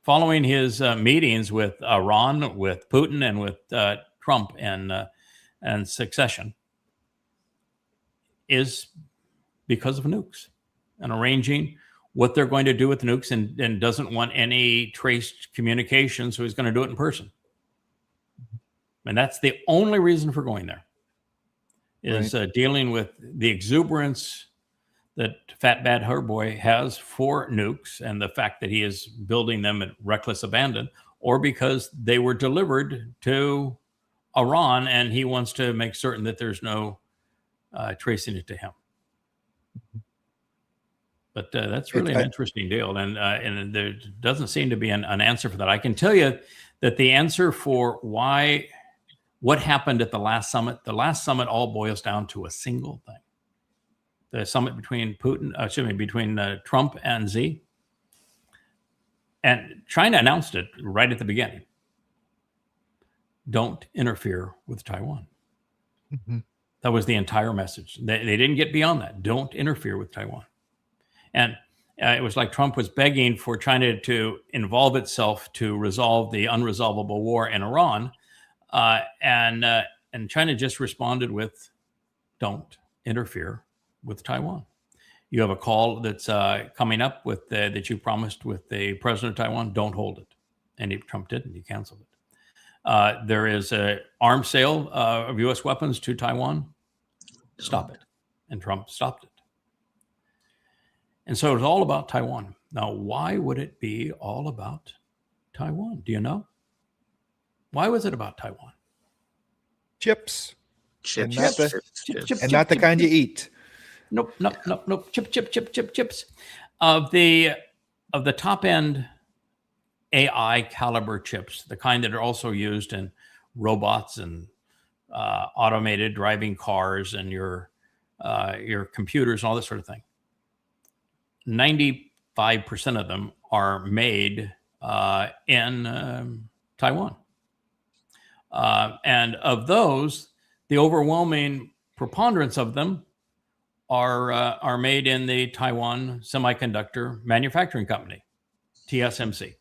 following his meetings with Iran, with Putin, and with Trump and succession, is because of nukes and arranging what they're going to do with the nukes, and doesn't want any traced communication, so he's going to do it in person. And that's the only reason for going there, is dealing with the exuberance that Fat Bad Herboy has for nukes and the fact that he is building them at reckless abandon, or because they were delivered to Iran and he wants to make certain that there's no tracing it to him. But that's really an interesting deal. And there doesn't seem to be an answer for that. I can tell you that the answer for what happened at the last summit all boils down to a single thing. The summit between between Trump and Z. And China announced it right at the beginning. Don't interfere with Taiwan. Mm-hmm. That was the entire message. They didn't get beyond that. Don't interfere with Taiwan. And it was like Trump was begging for China to involve itself to resolve the unresolvable war in Iran. And China just responded with, don't interfere with Taiwan. You have a call that's coming up with that you promised with the president of Taiwan. Don't hold it. And Trump didn't. He canceled it. There is an arms sale of U.S. weapons to Taiwan. Stop it. And Trump stopped it. And so it's all about Taiwan. Now, why would it be all about Taiwan? Do you know? Why was it about Taiwan? Chips. Chips. And not the kind you eat. Nope. Chips. Of the top end AI caliber chips, the kind that are also used in robots and automated driving cars and your computers and all this sort of thing. 95% of them are made in Taiwan. And of those, the overwhelming preponderance of them are made in the Taiwan Semiconductor Manufacturing Company, TSMC.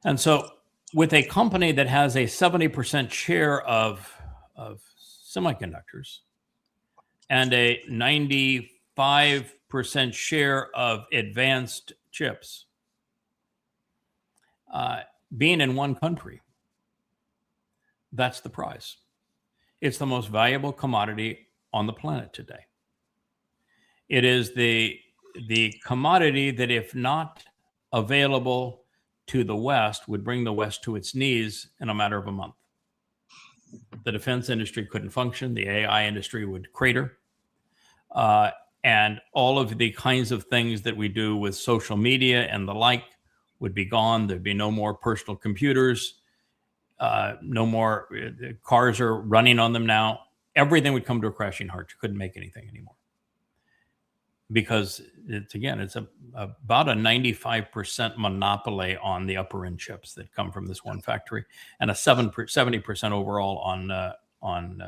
And so with a company that has a 70% share of semiconductors and a 95% share of advanced chips, being in one country, that's the prize. It's the most valuable commodity on the planet today. It is the commodity that, if not available to the West, would bring the West to its knees in a matter of a month. The defense industry couldn't function. The AI industry would crater. And all of the kinds of things that we do with social media and the like would be gone. There'd be no more personal computers. No more cars are running on them now. Everything would come to a crashing halt. You couldn't make anything anymore. Because it's about a 95% monopoly on the upper end chips that come from this one factory, and a 70% overall on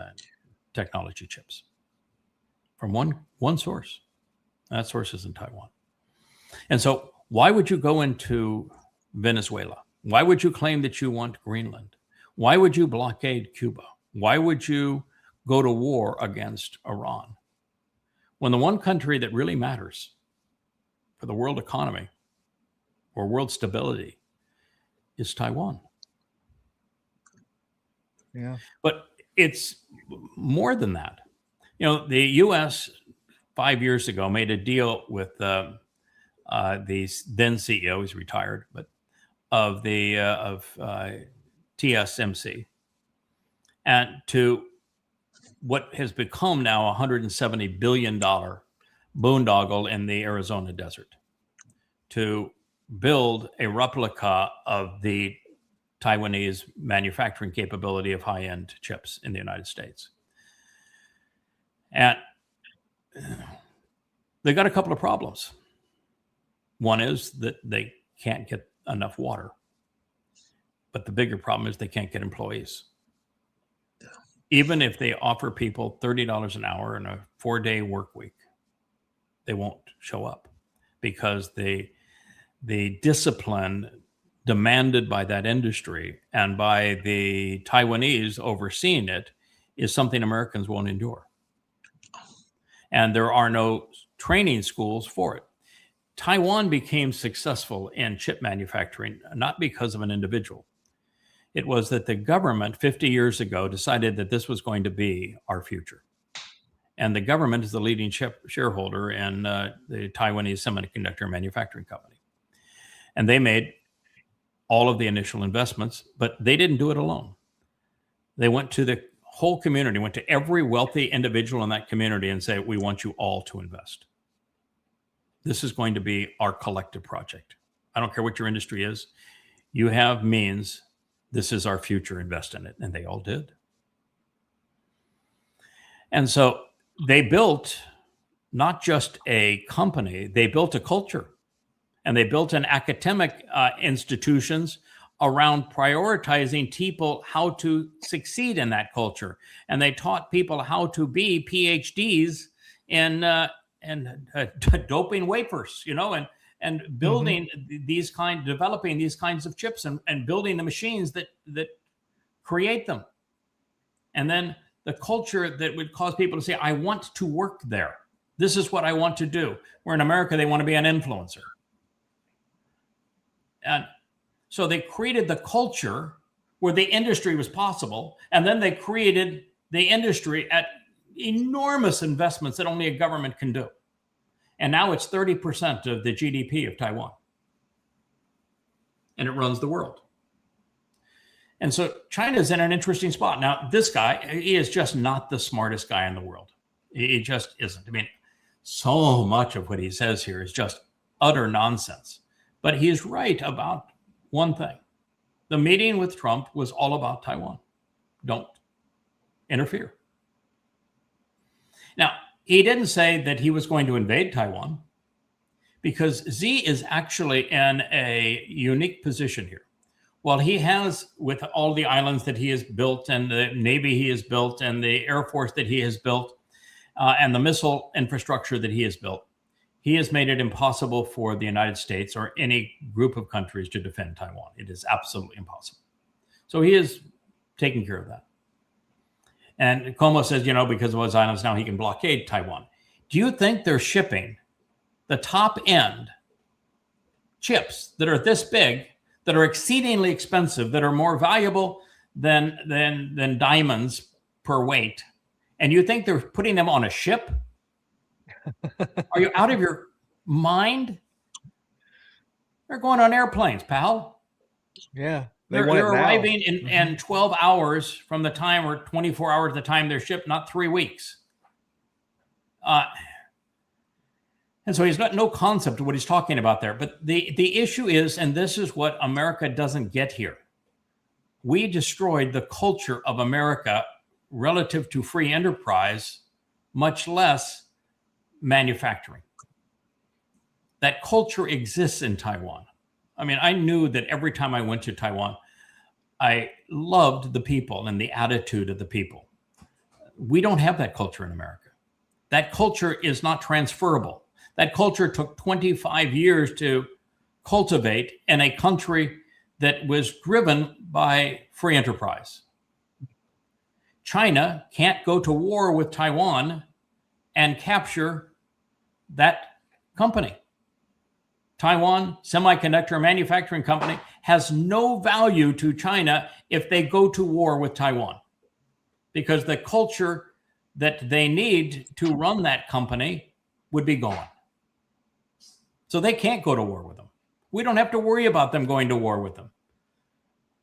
technology chips from one source. That source is in Taiwan. And so why would you go into Venezuela? Why would you claim that you want Greenland? Why would you blockade Cuba? Why would you go to war against Iran? When the one country that really matters for the world economy or world stability is Taiwan. Yeah. But it's more than that. You know, the U.S. 5 years ago made a deal with the then CEO, he's retired, but of TSMC, and to what has become now $170 billion boondoggle in the Arizona desert to build a replica of the Taiwanese manufacturing capability of high-end chips in the United States. And they got a couple of problems. One is that they can't get enough water. But the bigger problem is they can't get employees. Even if they offer people $30 an hour and a 4-day work week, they won't show up because the discipline demanded by that industry and by the Taiwanese overseeing it is something Americans won't endure. And there are no training schools for it. Taiwan became successful in chip manufacturing, not because of an individual. It was that the government 50 years ago decided that this was going to be our future. And the government is the leading shareholder in the Taiwanese Semiconductor Manufacturing Company. And they made all of the initial investments, but they didn't do it alone. They went to the whole community, went to every wealthy individual in that community and said, we want you all to invest. This is going to be our collective project. I don't care what your industry is. You have means. This is our future. Invest in it. And they all did. And so they built not just a company, they built a culture. And they built an academic institutions around prioritizing people how to succeed in that culture. And they taught people how to be PhDs in doping wafers, and building developing these kinds of chips and building the machines that create them. And then the culture that would cause people to say, I want to work there. This is what I want to do. Where in America, they want to be an influencer. And so they created the culture where the industry was possible. And then they created the industry at enormous investments that only a government can do. And now it's 30% of the GDP of Taiwan. And it runs the world. And so China's in an interesting spot. Now, this guy, he is just not the smartest guy in the world. He just isn't. I mean, so much of what he says here is just utter nonsense. But he's right about one thing. The meeting with Trump was all about Taiwan. Don't interfere. Now, he didn't say that he was going to invade Taiwan, because Xi is actually in a unique position here. While he has, with all the islands that he has built and the Navy he has built and the Air Force that he has built and the missile infrastructure that he has built, he has made it impossible for the United States or any group of countries to defend Taiwan. It is absolutely impossible. So he is taking care of that. And Como says, because of those islands, now he can blockade Taiwan. Do you think they're shipping the top end chips that are this big, that are exceedingly expensive, that are more valuable than diamonds per weight, and you think they're putting them on a ship? Are you out of your mind? They're going on airplanes, pal. Yeah. They're arriving in 12 hours from the time, or 24 hours the time they're shipped, not 3 weeks. And so he's got no concept of what he's talking about there. But the issue is, and this is what America doesn't get here, we destroyed the culture of America relative to free enterprise, much less manufacturing. That culture exists in Taiwan. I mean, I knew that every time I went to Taiwan, I loved the people and the attitude of the people. We don't have that culture in America. That culture is not transferable. That culture took 25 years to cultivate in a country that was driven by free enterprise. China can't go to war with Taiwan and capture that company. Taiwan Semiconductor Manufacturing Company has no value to China if they go to war with Taiwan, because the culture that they need to run that company would be gone. So they can't go to war with them. We don't have to worry about them going to war with them.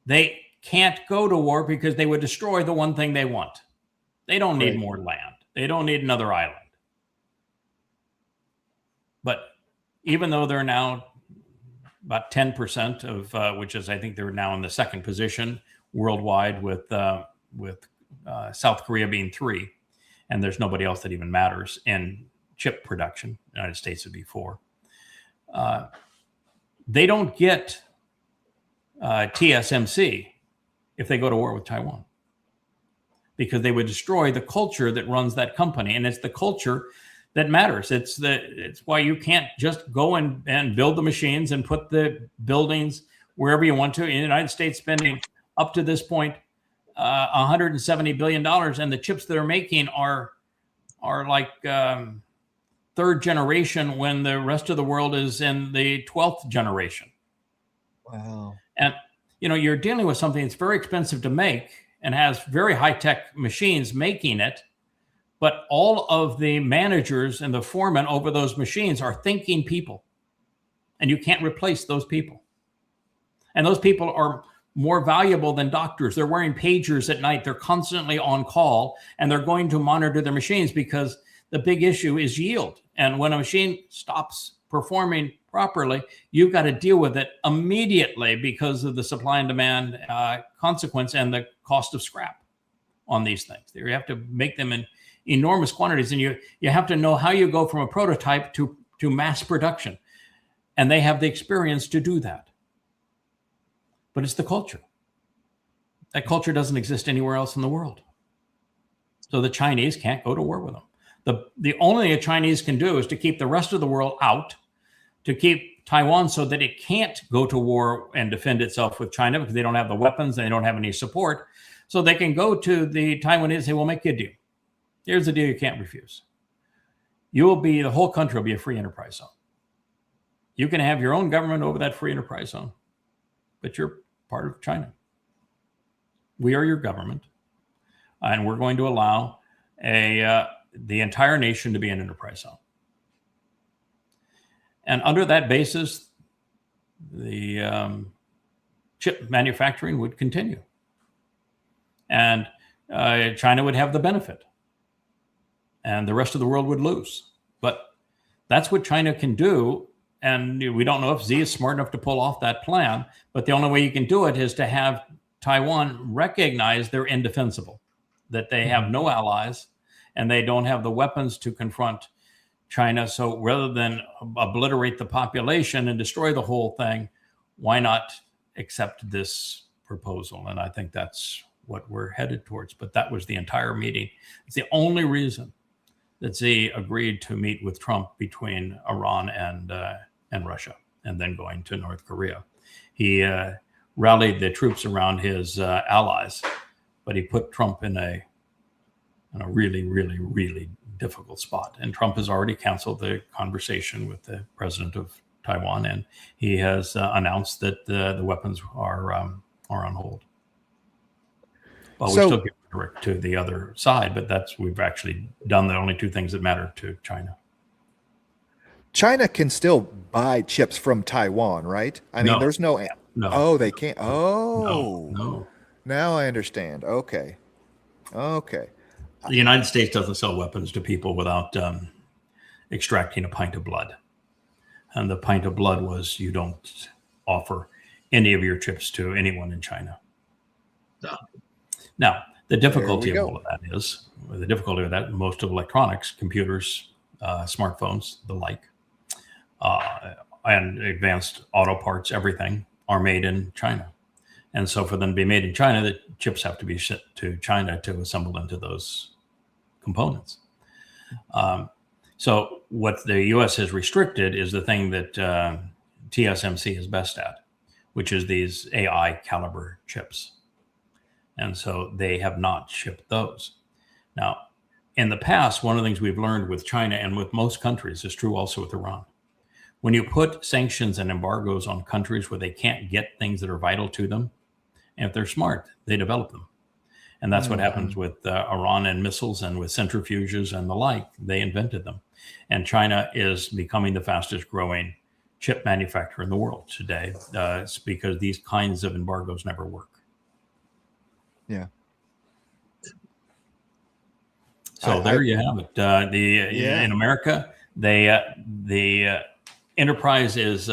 They can't go to war because they would destroy the one thing they want. They don't need more land. They don't need another island. But even though they're now about 10% of, which is, I think they're now in the second position worldwide, with South Korea being 3, and there's nobody else that even matters in chip production. The United States would be 4. They don't get TSMC if they go to war with Taiwan, because they would destroy the culture that runs that company, and it's the culture that matters. It's why you can't just go and build the machines and put the buildings wherever you want to. In the United States, spending up to this point $170 billion, and the chips that are making are like third generation, when the rest of the world is in the 12th generation. Wow. And you're dealing with something that's very expensive to make and has very high-tech machines making it. But all of the managers and the foremen over those machines are thinking people, and you can't replace those people. And those people are more valuable than doctors. They're wearing pagers at night. They're constantly on call, and they're going to monitor their machines, because the big issue is yield. And when a machine stops performing properly, you've got to deal with it immediately because of the supply and demand consequence and the cost of scrap on these things. You have to make them in enormous quantities, and you have to know how you go from a prototype to mass production. And they have the experience to do that. But it's the culture. That culture doesn't exist anywhere else in the world. So the Chinese can't go to war with them. The only thing the Chinese can do is to keep the rest of the world out, to keep Taiwan so that it can't go to war and defend itself with China because they don't have the weapons, they don't have any support. So they can go to the Taiwanese and say, we'll make you a deal. Here's the deal you can't refuse. The whole country will be a free enterprise zone. You can have your own government over that free enterprise zone, but you're part of China. We are your government, and we're going to allow the entire nation to be an enterprise zone. And under that basis, the chip manufacturing would continue. And China would have the benefit. And the rest of the world would lose. But that's what China can do. And we don't know if Xi is smart enough to pull off that plan. But the only way you can do it is to have Taiwan recognize they're indefensible, that they have no allies, and they don't have the weapons to confront China. So rather than obliterate the population and destroy the whole thing, why not accept this proposal? And I think that's what we're headed towards. But that was the entire meeting. It's the only reason that Xi agreed to meet with Trump between Iran and Russia, and then going to North Korea. He rallied the troops around his allies, but he put Trump in a really, really, really difficult spot. And Trump has already canceled the conversation with the president of Taiwan, and he has announced that the weapons are on hold. Well, we still give direct to the other side, but we've actually done the only two things that matter to China. China can still buy chips from Taiwan, right? I mean, there's no. Oh, they can't. Oh, no. Now I understand. Okay. The United States doesn't sell weapons to people without extracting a pint of blood. And the pint of blood was, you don't offer any of your chips to anyone in China. No. Now, the difficulty of all of that is, most of electronics, computers, smartphones, the like, and advanced auto parts, everything are made in China. And so for them to be made in China, the chips have to be shipped to China to assemble into those components. So what the U.S. has restricted is the thing that TSMC is best at, which is these AI caliber chips. And so they have not shipped those. Now, in the past, one of the things we've learned with China and with most countries is true also with Iran. When you put sanctions and embargoes on countries where they can't get things that are vital to them, and if they're smart, they develop them. And that's what happens with Iran and missiles and with centrifuges and the like. They invented them. And China is becoming the fastest growing chip manufacturer in the world today. It's because these kinds of embargoes never work. Yeah. So there you have it. In America, the enterprise is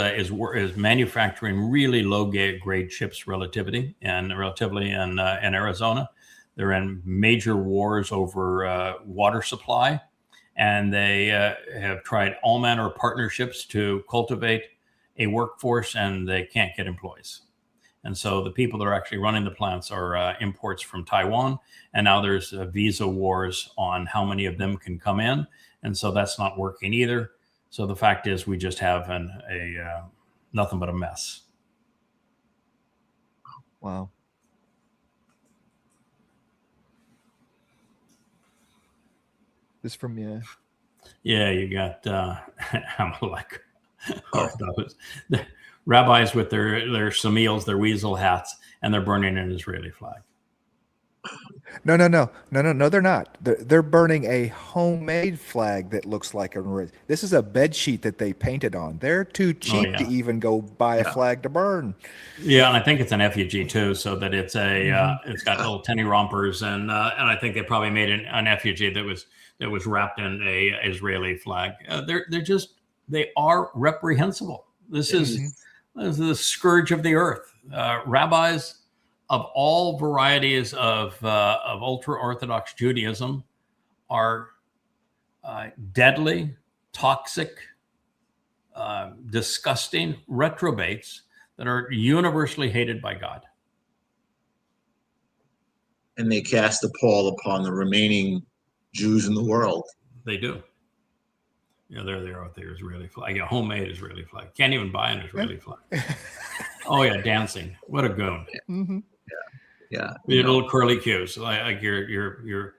manufacturing really low grade chips relatively in Arizona. They're in major wars over water supply, and they have tried all manner of partnerships to cultivate a workforce, and they can't get employees. And so the people that are actually running the plants are imports from Taiwan. And now there's visa wars on how many of them can come in. And so that's not working either. So the fact is we just have nothing but a mess. Wow. This from you. Yeah, you got Amalek. The rabbis with their samils, their weasel hats, and they're burning an Israeli flag. No, they're not. They're burning a homemade flag that looks like a. This is a bed sheet that they painted on. They're too cheap to even go buy a flag to burn. Yeah, and I think it's an effigy too, so that it's it's got little tenny rompers, and I think they probably made an effigy that was wrapped in a Israeli flag. They are reprehensible. This is the scourge of the earth. Rabbis of all varieties of ultra-Orthodox Judaism are deadly, toxic disgusting reprobates that are universally hated by God. And they cast a pall upon the remaining Jews in the world. They do. They're out there Israeli flag. Yeah, homemade Israeli flag. Can't even buy an Israeli flag. Oh yeah, dancing. What a goon. Mm-hmm. Yeah. Your little curly cues. Like you're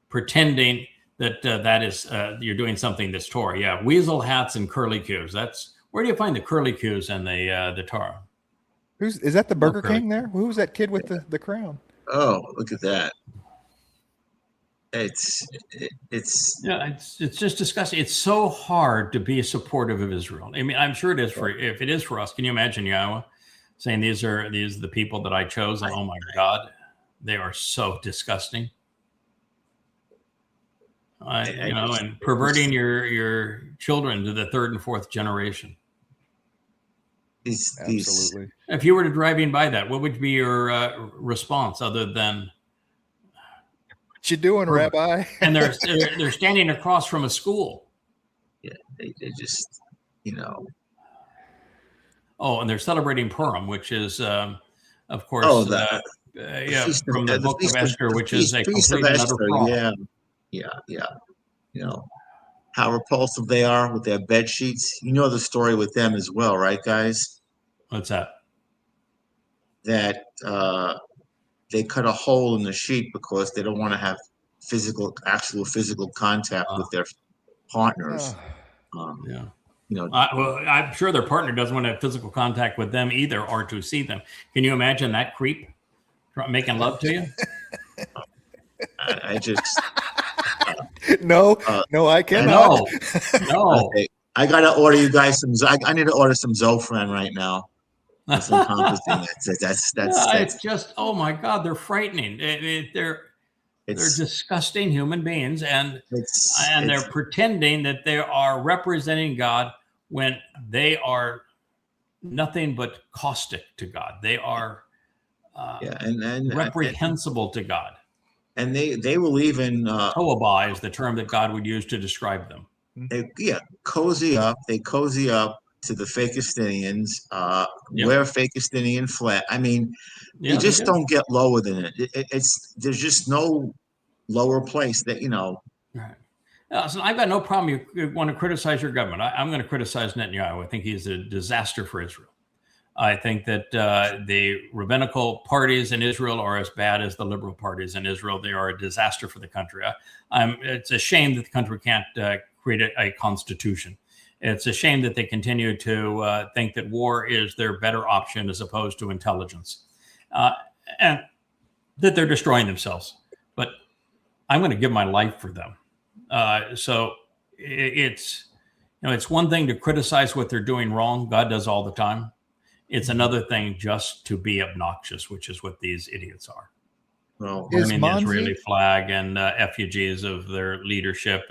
pretending that that is you're doing something that's Torah. Yeah, weasel hats and curly cues. That's where do you find the curly cues and the Torah? Is that the Burger curly. King there? Who was that kid with the crown? Oh, look at that. It's just disgusting. It's so hard to be supportive of Israel. I mean, I'm sure it is if it is for us. Can you imagine Yahweh saying these are the people that I chose, and oh my God, they are so disgusting. And perverting your children to the third and fourth generation. Absolutely. If you were driving by that, what would be your response other than What you doing, Rabbi? And they're standing across from a school. Yeah, they just, Oh, and they're celebrating Purim, which is, of course, from the Book of Esther, which is a complete and utter fraud. Yeah. How repulsive they are with their bed sheets. You know the story with them as well, right, guys? What's that? That they cut a hole in the sheet because they don't want to have actual physical contact with their partners. Yeah. Well, I'm sure their partner doesn't want to have physical contact with them either, or to see them. Can you imagine that creep making love to you? I just no, I cannot. No. Okay. I gotta order you guys some. I need to order some Zofran right now. Some that's it's just, oh my God, they're frightening. They're disgusting human beings, and they're pretending that they are representing God when they are nothing but caustic to God. They are reprehensible to God. And they will even Toabah is the term that God would use to describe them. Cozy up. They cozy up to the Fakistinians, wear Fakistinian flag. I mean, you just don't get lower than it. There's just no lower place that Right. So I've got no problem. You want to criticize your government. I'm going to criticize Netanyahu. I think he's a disaster for Israel. I think that the rabbinical parties in Israel are as bad as the liberal parties in Israel. They are a disaster for the country. It's a shame that the country can't create a constitution. It's a shame that they continue to think that war is their better option as opposed to intelligence, and that they're destroying themselves. But I'm going to give my life for them. So it's one thing to criticize what they're doing wrong. God does all the time. It's another thing just to be obnoxious, which is what these idiots are. Well, burning the Israeli flag and effigies of their leadership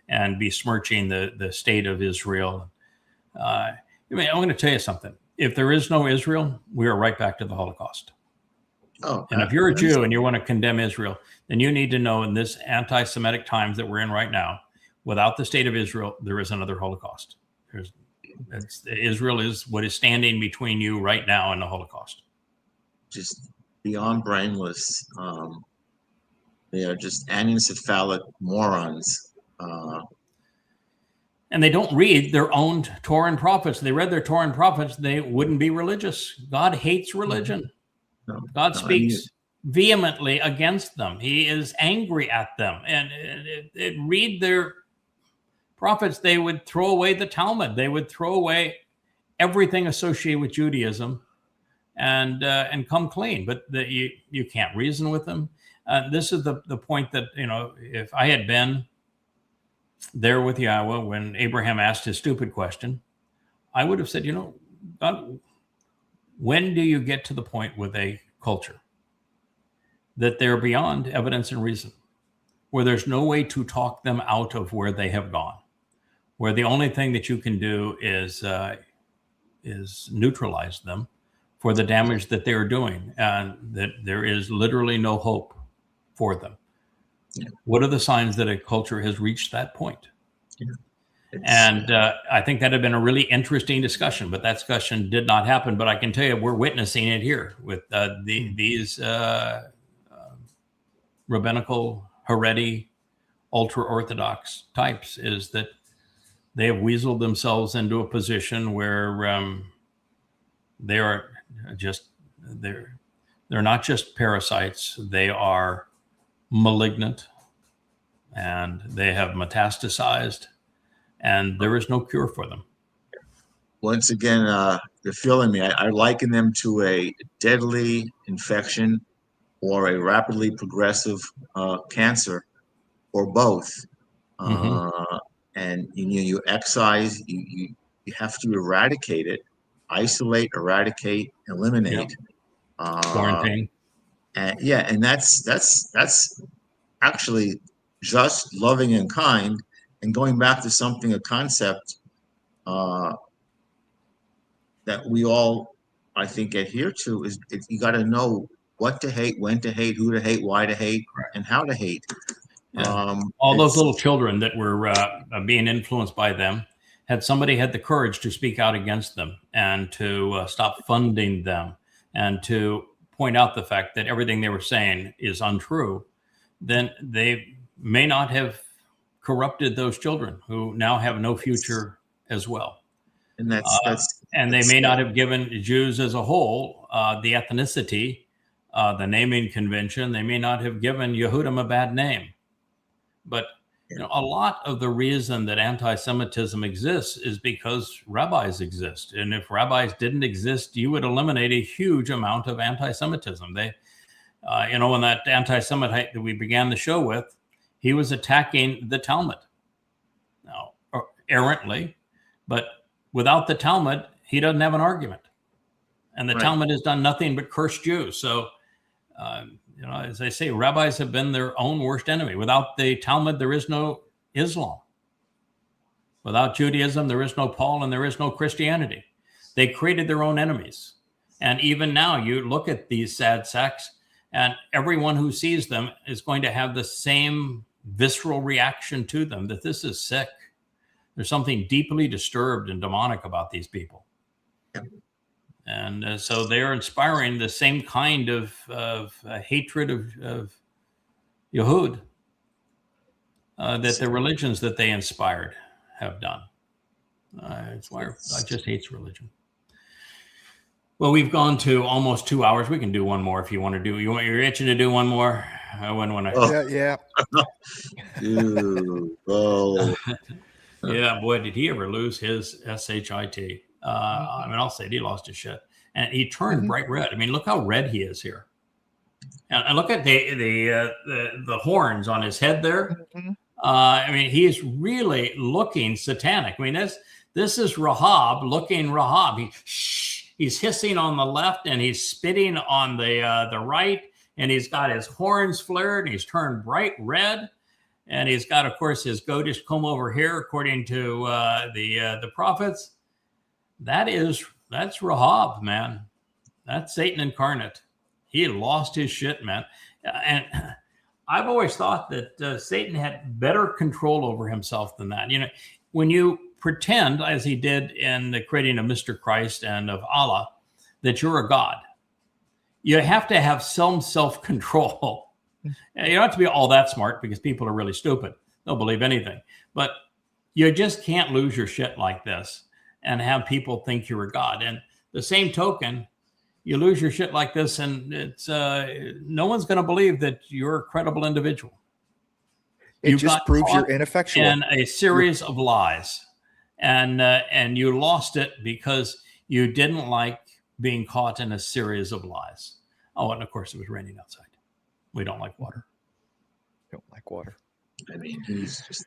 and besmirching the state of Israel. I'm going to tell you something. If there is no Israel, we are right back to the Holocaust. And if you're a Jew and you want to condemn Israel, then you need to know in this anti-Semitic times that we're in right now, without the state of Israel, there is another Holocaust. Israel is what is standing between you right now and the Holocaust. Just beyond brainless. They are just anencephalic morons. And they don't read their own Torah and prophets. They read their Torah and prophets, they wouldn't be religious. God hates religion. God speaks vehemently against them. He is angry at them. And read their prophets, they would throw away the Talmud. They would throw away everything associated with Judaism and come clean. But you can't reason with them. This is the point that, if I had been there with Yahweh when Abraham asked his stupid question, I would have said, God, when do you get to the point with a culture that they're beyond evidence and reason, where there's no way to talk them out of where they have gone, where the only thing that you can do is neutralize them for the damage that they're doing, and that there is literally no hope for them? What are the signs that a culture has reached that point? And I think that had been a really interesting discussion, but that discussion did not happen. But I can tell you, we're witnessing it here with these rabbinical, Haredi, ultra-Orthodox types, is that they have weaseled themselves into a position where they are just, they're not just parasites, they are malignant, and they have metastasized, and there is no cure for them. Once again, you're feeling me. I liken them to a deadly infection or a rapidly progressive cancer, or both. And you excise, you have to eradicate it, isolate, eradicate, eliminate. Quarantine. And that's actually just, loving, and kind. And going back to something, a concept that we all, I think, adhere to is you got to know what to hate, when to hate, who to hate, why to hate, and how to hate. All those little children that were being influenced by them, had somebody had the courage to speak out against them and to stop funding them and to point out the fact that everything they were saying is untrue, then they may not have corrupted those children who now have no future as well. And they may not have given Jews as a whole the ethnicity, the naming convention. They may not have given Yehudim a bad name. But a lot of the reason that anti-Semitism exists is because rabbis exist. And if rabbis didn't exist, you would eliminate a huge amount of anti-Semitism. They, when that anti-Semite that we began the show with, he was attacking the Talmud. Now, errantly, but without the Talmud, he doesn't have an argument. And the Talmud has done nothing but curse Jews. So, as I say, rabbis have been their own worst enemy. Without the Talmud, there is no Islam. Without Judaism, there is no Paul, and there is no Christianity. They created their own enemies. And even now, you look at these sad sacks, and everyone who sees them is going to have the same visceral reaction to them, that this is sick. There's something deeply disturbed and demonic about these people. And so they're inspiring the same kind of hatred of Yehud that the religions that they inspired have done. It's why I just hate religion. Well, we've gone to almost 2 hours. We can do one more if you want to do. You're itching to do one more. I wouldn't want to. Yeah. Dude, oh. Yeah, boy, did he ever lose his SHIT. I'll say he lost his shit. And he turned bright red. I mean, look how red he is here. And look at the horns on his head there. He's really looking satanic. I mean, this is Rahab looking Rahab. He's hissing on the left, and he's spitting on the right, and he's got his horns flared, and he's turned bright red. And he's got, of course, his goatish comb over here, according to the prophets. That's Rahab, man. That's Satan incarnate. He lost his shit, man. And I've always thought that Satan had better control over himself than that. When you pretend, as he did in the creating of Mr. Christ and of Allah, that you're a god, you have to have some self-control. You don't have to be all that smart, because people are really stupid. They'll believe anything. But you just can't lose your shit like this and have people think you're a god. And the same token, you lose your shit like this, and it's no one's going to believe that you're a credible individual. It just proves you're ineffectual in a series of lies, and you lost it because you didn't like being caught in a series of lies. Oh, and of course it was raining outside. We don't like water. Don't like water. I mean, he's just.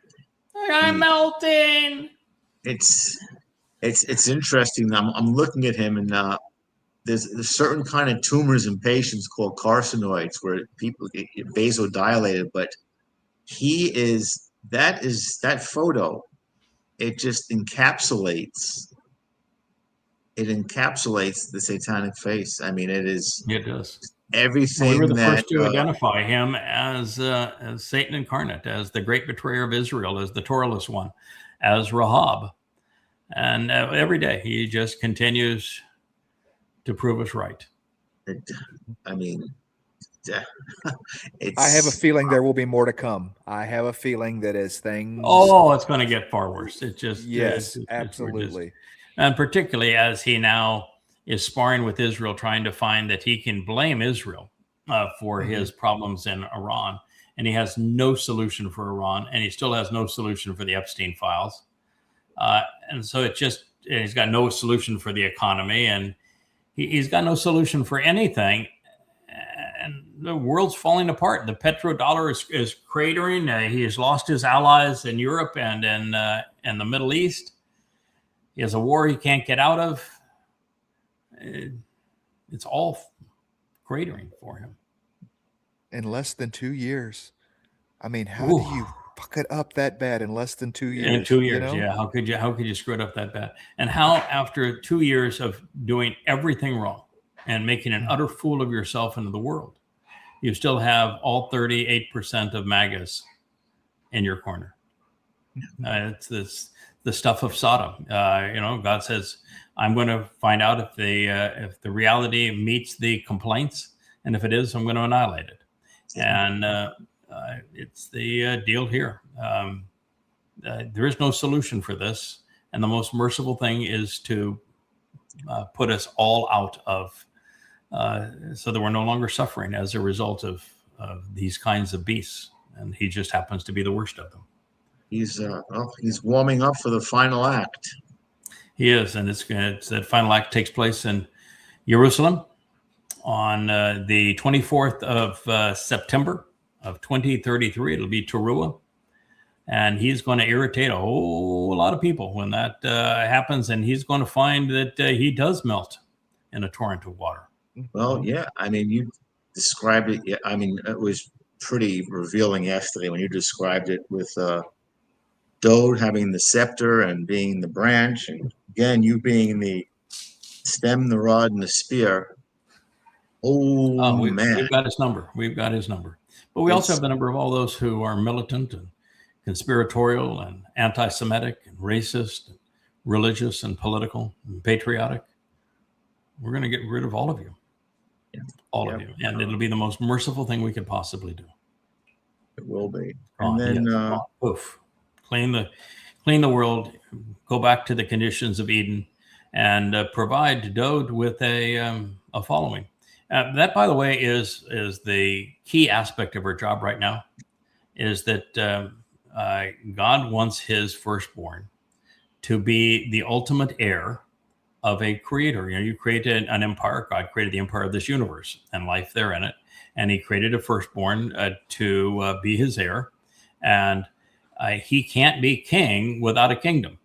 I'm melting. It's interesting. I'm looking at him, and there's certain kind of tumors in patients called carcinoids where people get vasodilated, but that photo, it just encapsulates the satanic face. I mean, it does. everything We were the that first to identify him as Satan incarnate, as the great betrayer of Israel, as the Torahless one, as Rahab. And every day he just continues to prove us right. I mean, it's. I have a feeling there will be more to come. I have a feeling that as things. Oh, it's going to get far worse. It just Yes, it's absolutely. and particularly as he now is sparring with Israel, trying to find that he can blame Israel for his problems in Iran, and he has no solution for Iran, and he still has no solution for the Epstein files, and so he's got no solution for the economy, and he's got no solution for anything. And the world's falling apart. The petrodollar is cratering. He has lost his allies in Europe and in the Middle East. He has a war he can't get out of. It's all cratering for him. In less than 2 years. I mean, how do you fuck it up that bad in less than 2 years? In 2 years, yeah. How could you screw it up that bad? And how, after 2 years of doing everything wrong and making an utter fool of yourself into the world, you still have all 38% of MAGAs in your corner. It's the stuff of Sodom. God says, I'm going to find out if the reality meets the complaints, and if it is, I'm going to annihilate it. And it's the deal here. There is no solution for this, and the most merciful thing is to put us all out of, so that we're no longer suffering as a result of these kinds of beasts. And he just happens to be the worst of them. He's warming up for the final act. He is, and it's that final act takes place in Jerusalem on the 24th of September of 2033. It'll be Teruah, and he's going to irritate a whole lot of people when that happens, and he's going to find that he does melt in a torrent of water. Well, yeah, I mean, you described it. Yeah, I mean, it was pretty revealing yesterday when you described it with Dode having the scepter and being the branch, and again, you being the stem, the rod, and the spear. Man. We've got his number. We've got his number. But we also have the number of all those who are militant and conspiratorial and anti-Semitic and racist, and religious and political and patriotic. We're going to get rid of all of you. All of you. And it'll be the most merciful thing we could possibly do. It will be. And then clean the world, go back to the conditions of Eden, and provide Dode with a following. That, by the way, is the key aspect of our job right now, is that God wants his firstborn to be the ultimate heir of a creator. You created an empire. God created the empire of this universe and life therein it. And he created a firstborn to be his heir. And he can't be king without a kingdom.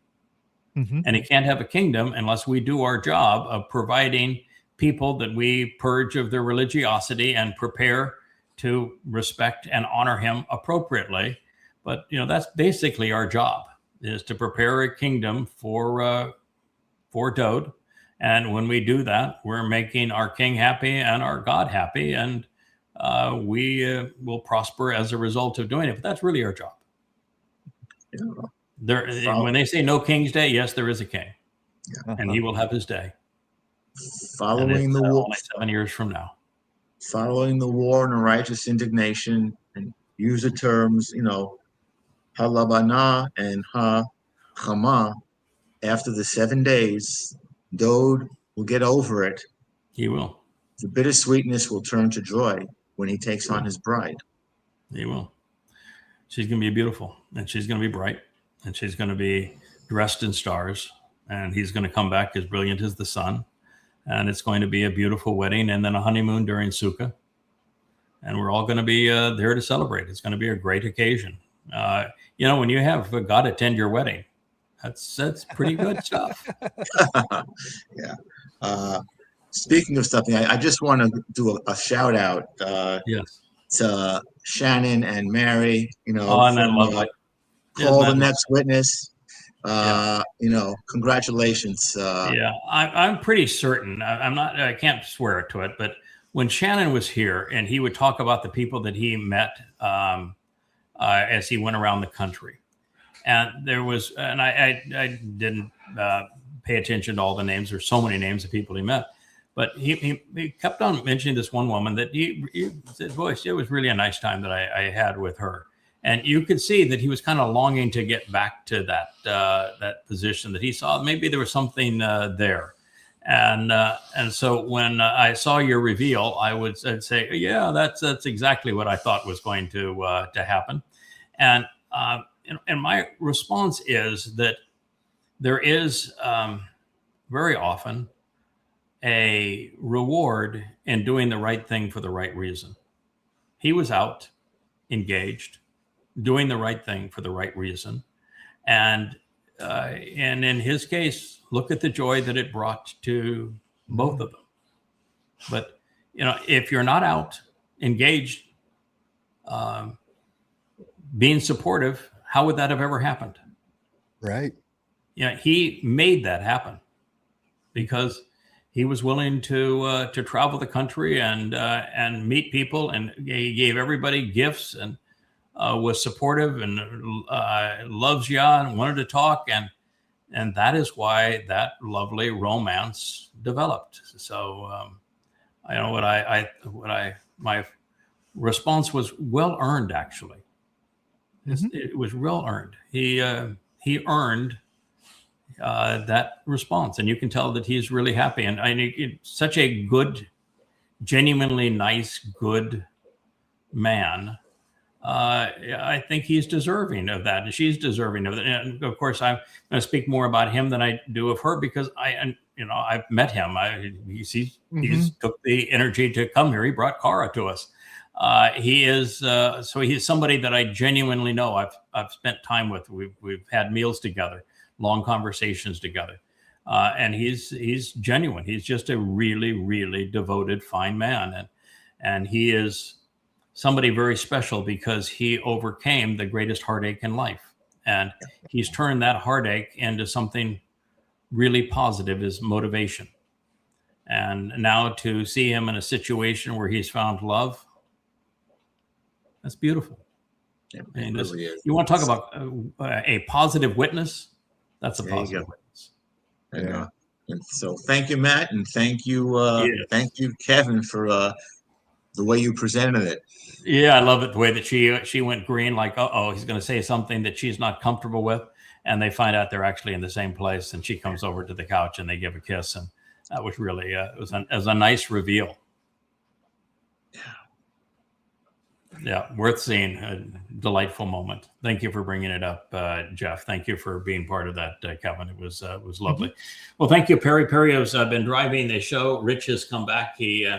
And he can't have a kingdom unless we do our job of providing people that we purge of their religiosity and prepare to respect and honor him appropriately. But, that's basically our job, is to prepare a kingdom for Dode. And when we do that, we're making our king happy and our God happy. And we will prosper as a result of doing it. But that's really our job. When they say no King's Day, yes, there is a king. And he will have his day. Following the war, only 7 years from now. Following the war and a righteous indignation, and use the terms, halabana and ha-chama. After the 7 days, Dode will get over it. He will. The bittersweetness will turn to joy when he takes on his bride. He will. She's going to be beautiful, and she's going to be bright, and she's going to be dressed in stars, and he's going to come back as brilliant as the sun. And it's going to be a beautiful wedding, and then a honeymoon during Sukkah. And we're all going to be there to celebrate. It's going to be a great occasion. When you have God attend your wedding, that's pretty good stuff. Yeah. Speaking of something, I just want to do a shout out. Yes. To Shannon and Mary. Call the next witness. Congratulations. I'm pretty certain. I can't swear to it, but when Shannon was here, and he would talk about the people that he met as he went around the country. And there was, and I didn't pay attention to all the names. There's so many names of people he met. But he kept on mentioning this one woman that he said, boy, it was really a nice time that I had with her. And you could see that he was kind of longing to get back to that position, that he saw maybe there was something there. And so when I saw your reveal, I'd say, yeah, that's exactly what I thought was going to happen. And my response is that there is very often a reward in doing the right thing for the right reason. He was out, engaged, doing the right thing for the right reason. And in his case, look at the joy that it brought to both of them. But, if you're not out, engaged, being supportive, how would that have ever happened? Right. He made that happen because he was willing to travel the country and meet people, and he gave everybody gifts and was supportive and loves you and wanted to talk, and that is why that lovely romance developed. So I know my response was well earned, actually. It was well earned. He earned that response, and you can tell that he's really happy. And it's such a good, genuinely nice, good man. I think he's deserving of that, and she's deserving of it. And of course, I'm going to speak more about him than I do of her because I've met him. He's took the energy to come here. He brought Cara to us. He's somebody that I genuinely know. I've spent time with. We've had meals together, long conversations together, and he's genuine. He's just a really, really devoted, fine man, and he is somebody very special because he overcame the greatest heartache in life, and he's turned that heartache into something really positive, is motivation. And now to see him in a situation where he's found love, that's beautiful. Yeah, And really is. you want to talk about a positive witness? That's a There you positive go. witness. And, and so thank you, Matt, and thank you, Kevin, for the way you presented it. Yeah, I love it the way that she went green, like, he's going to say something that she's not comfortable with, and they find out they're actually in the same place, and she comes over to the couch and they give a kiss, and that was really it was a nice reveal. Yeah, worth seeing. A delightful moment. Thank you for bringing it up, Jeff. Thank you for being part of that, Kevin. It was lovely. Well, thank you, Perry. Perry has been driving the show. Rich has come back. He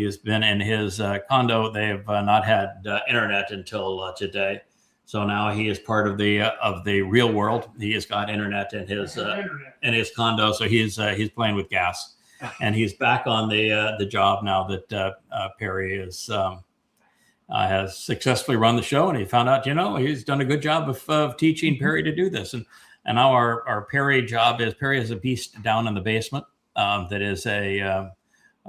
has been in his condo. They have not had internet until today, so now he is part of the real world. He has got internet in his condo, so he's playing with gas, and he's back on the job now that Perry is. Has successfully run the show, and he found out, he's done a good job of teaching Perry to do this. And now our Perry job is, Perry has a beast down in the basement that is a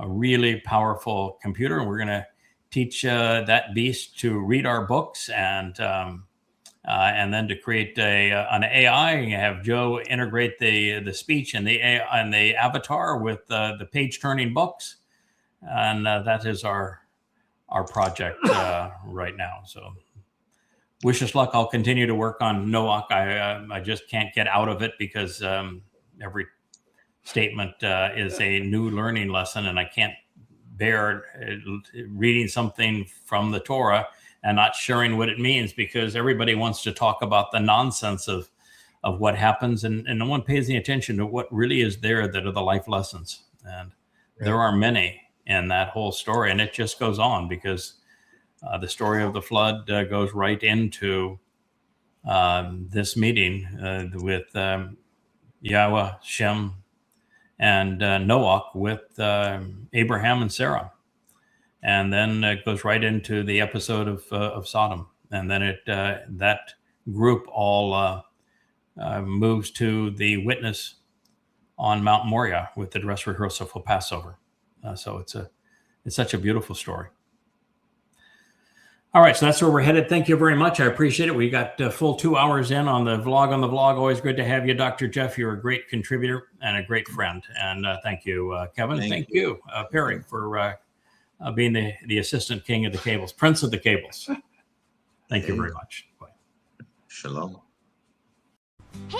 really powerful computer. And we're going to teach that beast to read our books and then to create an AI. And have Joe integrate the speech and the AI and the avatar with the page turning books. And that is our project right now. So wish us luck. I'll continue to work on NOAC. I just can't get out of it because every statement is a new learning lesson, and I can't bear reading something from the Torah and not sharing what it means, because everybody wants to talk about the nonsense of what happens, and no one pays any attention to what really is there that are the life lessons. And there are many in that whole story, and it just goes on because the story of the flood goes right into this meeting with Yahweh, Shem, and Noach with Abraham and Sarah, and then it goes right into the episode of Sodom, and then that group all moves to the witness on Mount Moriah with the dress rehearsal for Passover. So It's such a beautiful story. All right, so that's where we're headed. Thank you very much. I appreciate it. We got full 2 hours in on the vlog. Always good to have you, Dr. Jeff. You're a great contributor and a great friend. And thank you, Kevin. Thank you, Perry, for being the assistant king of the cables, prince of the cables. Thank you very much. Bye. Shalom. Hey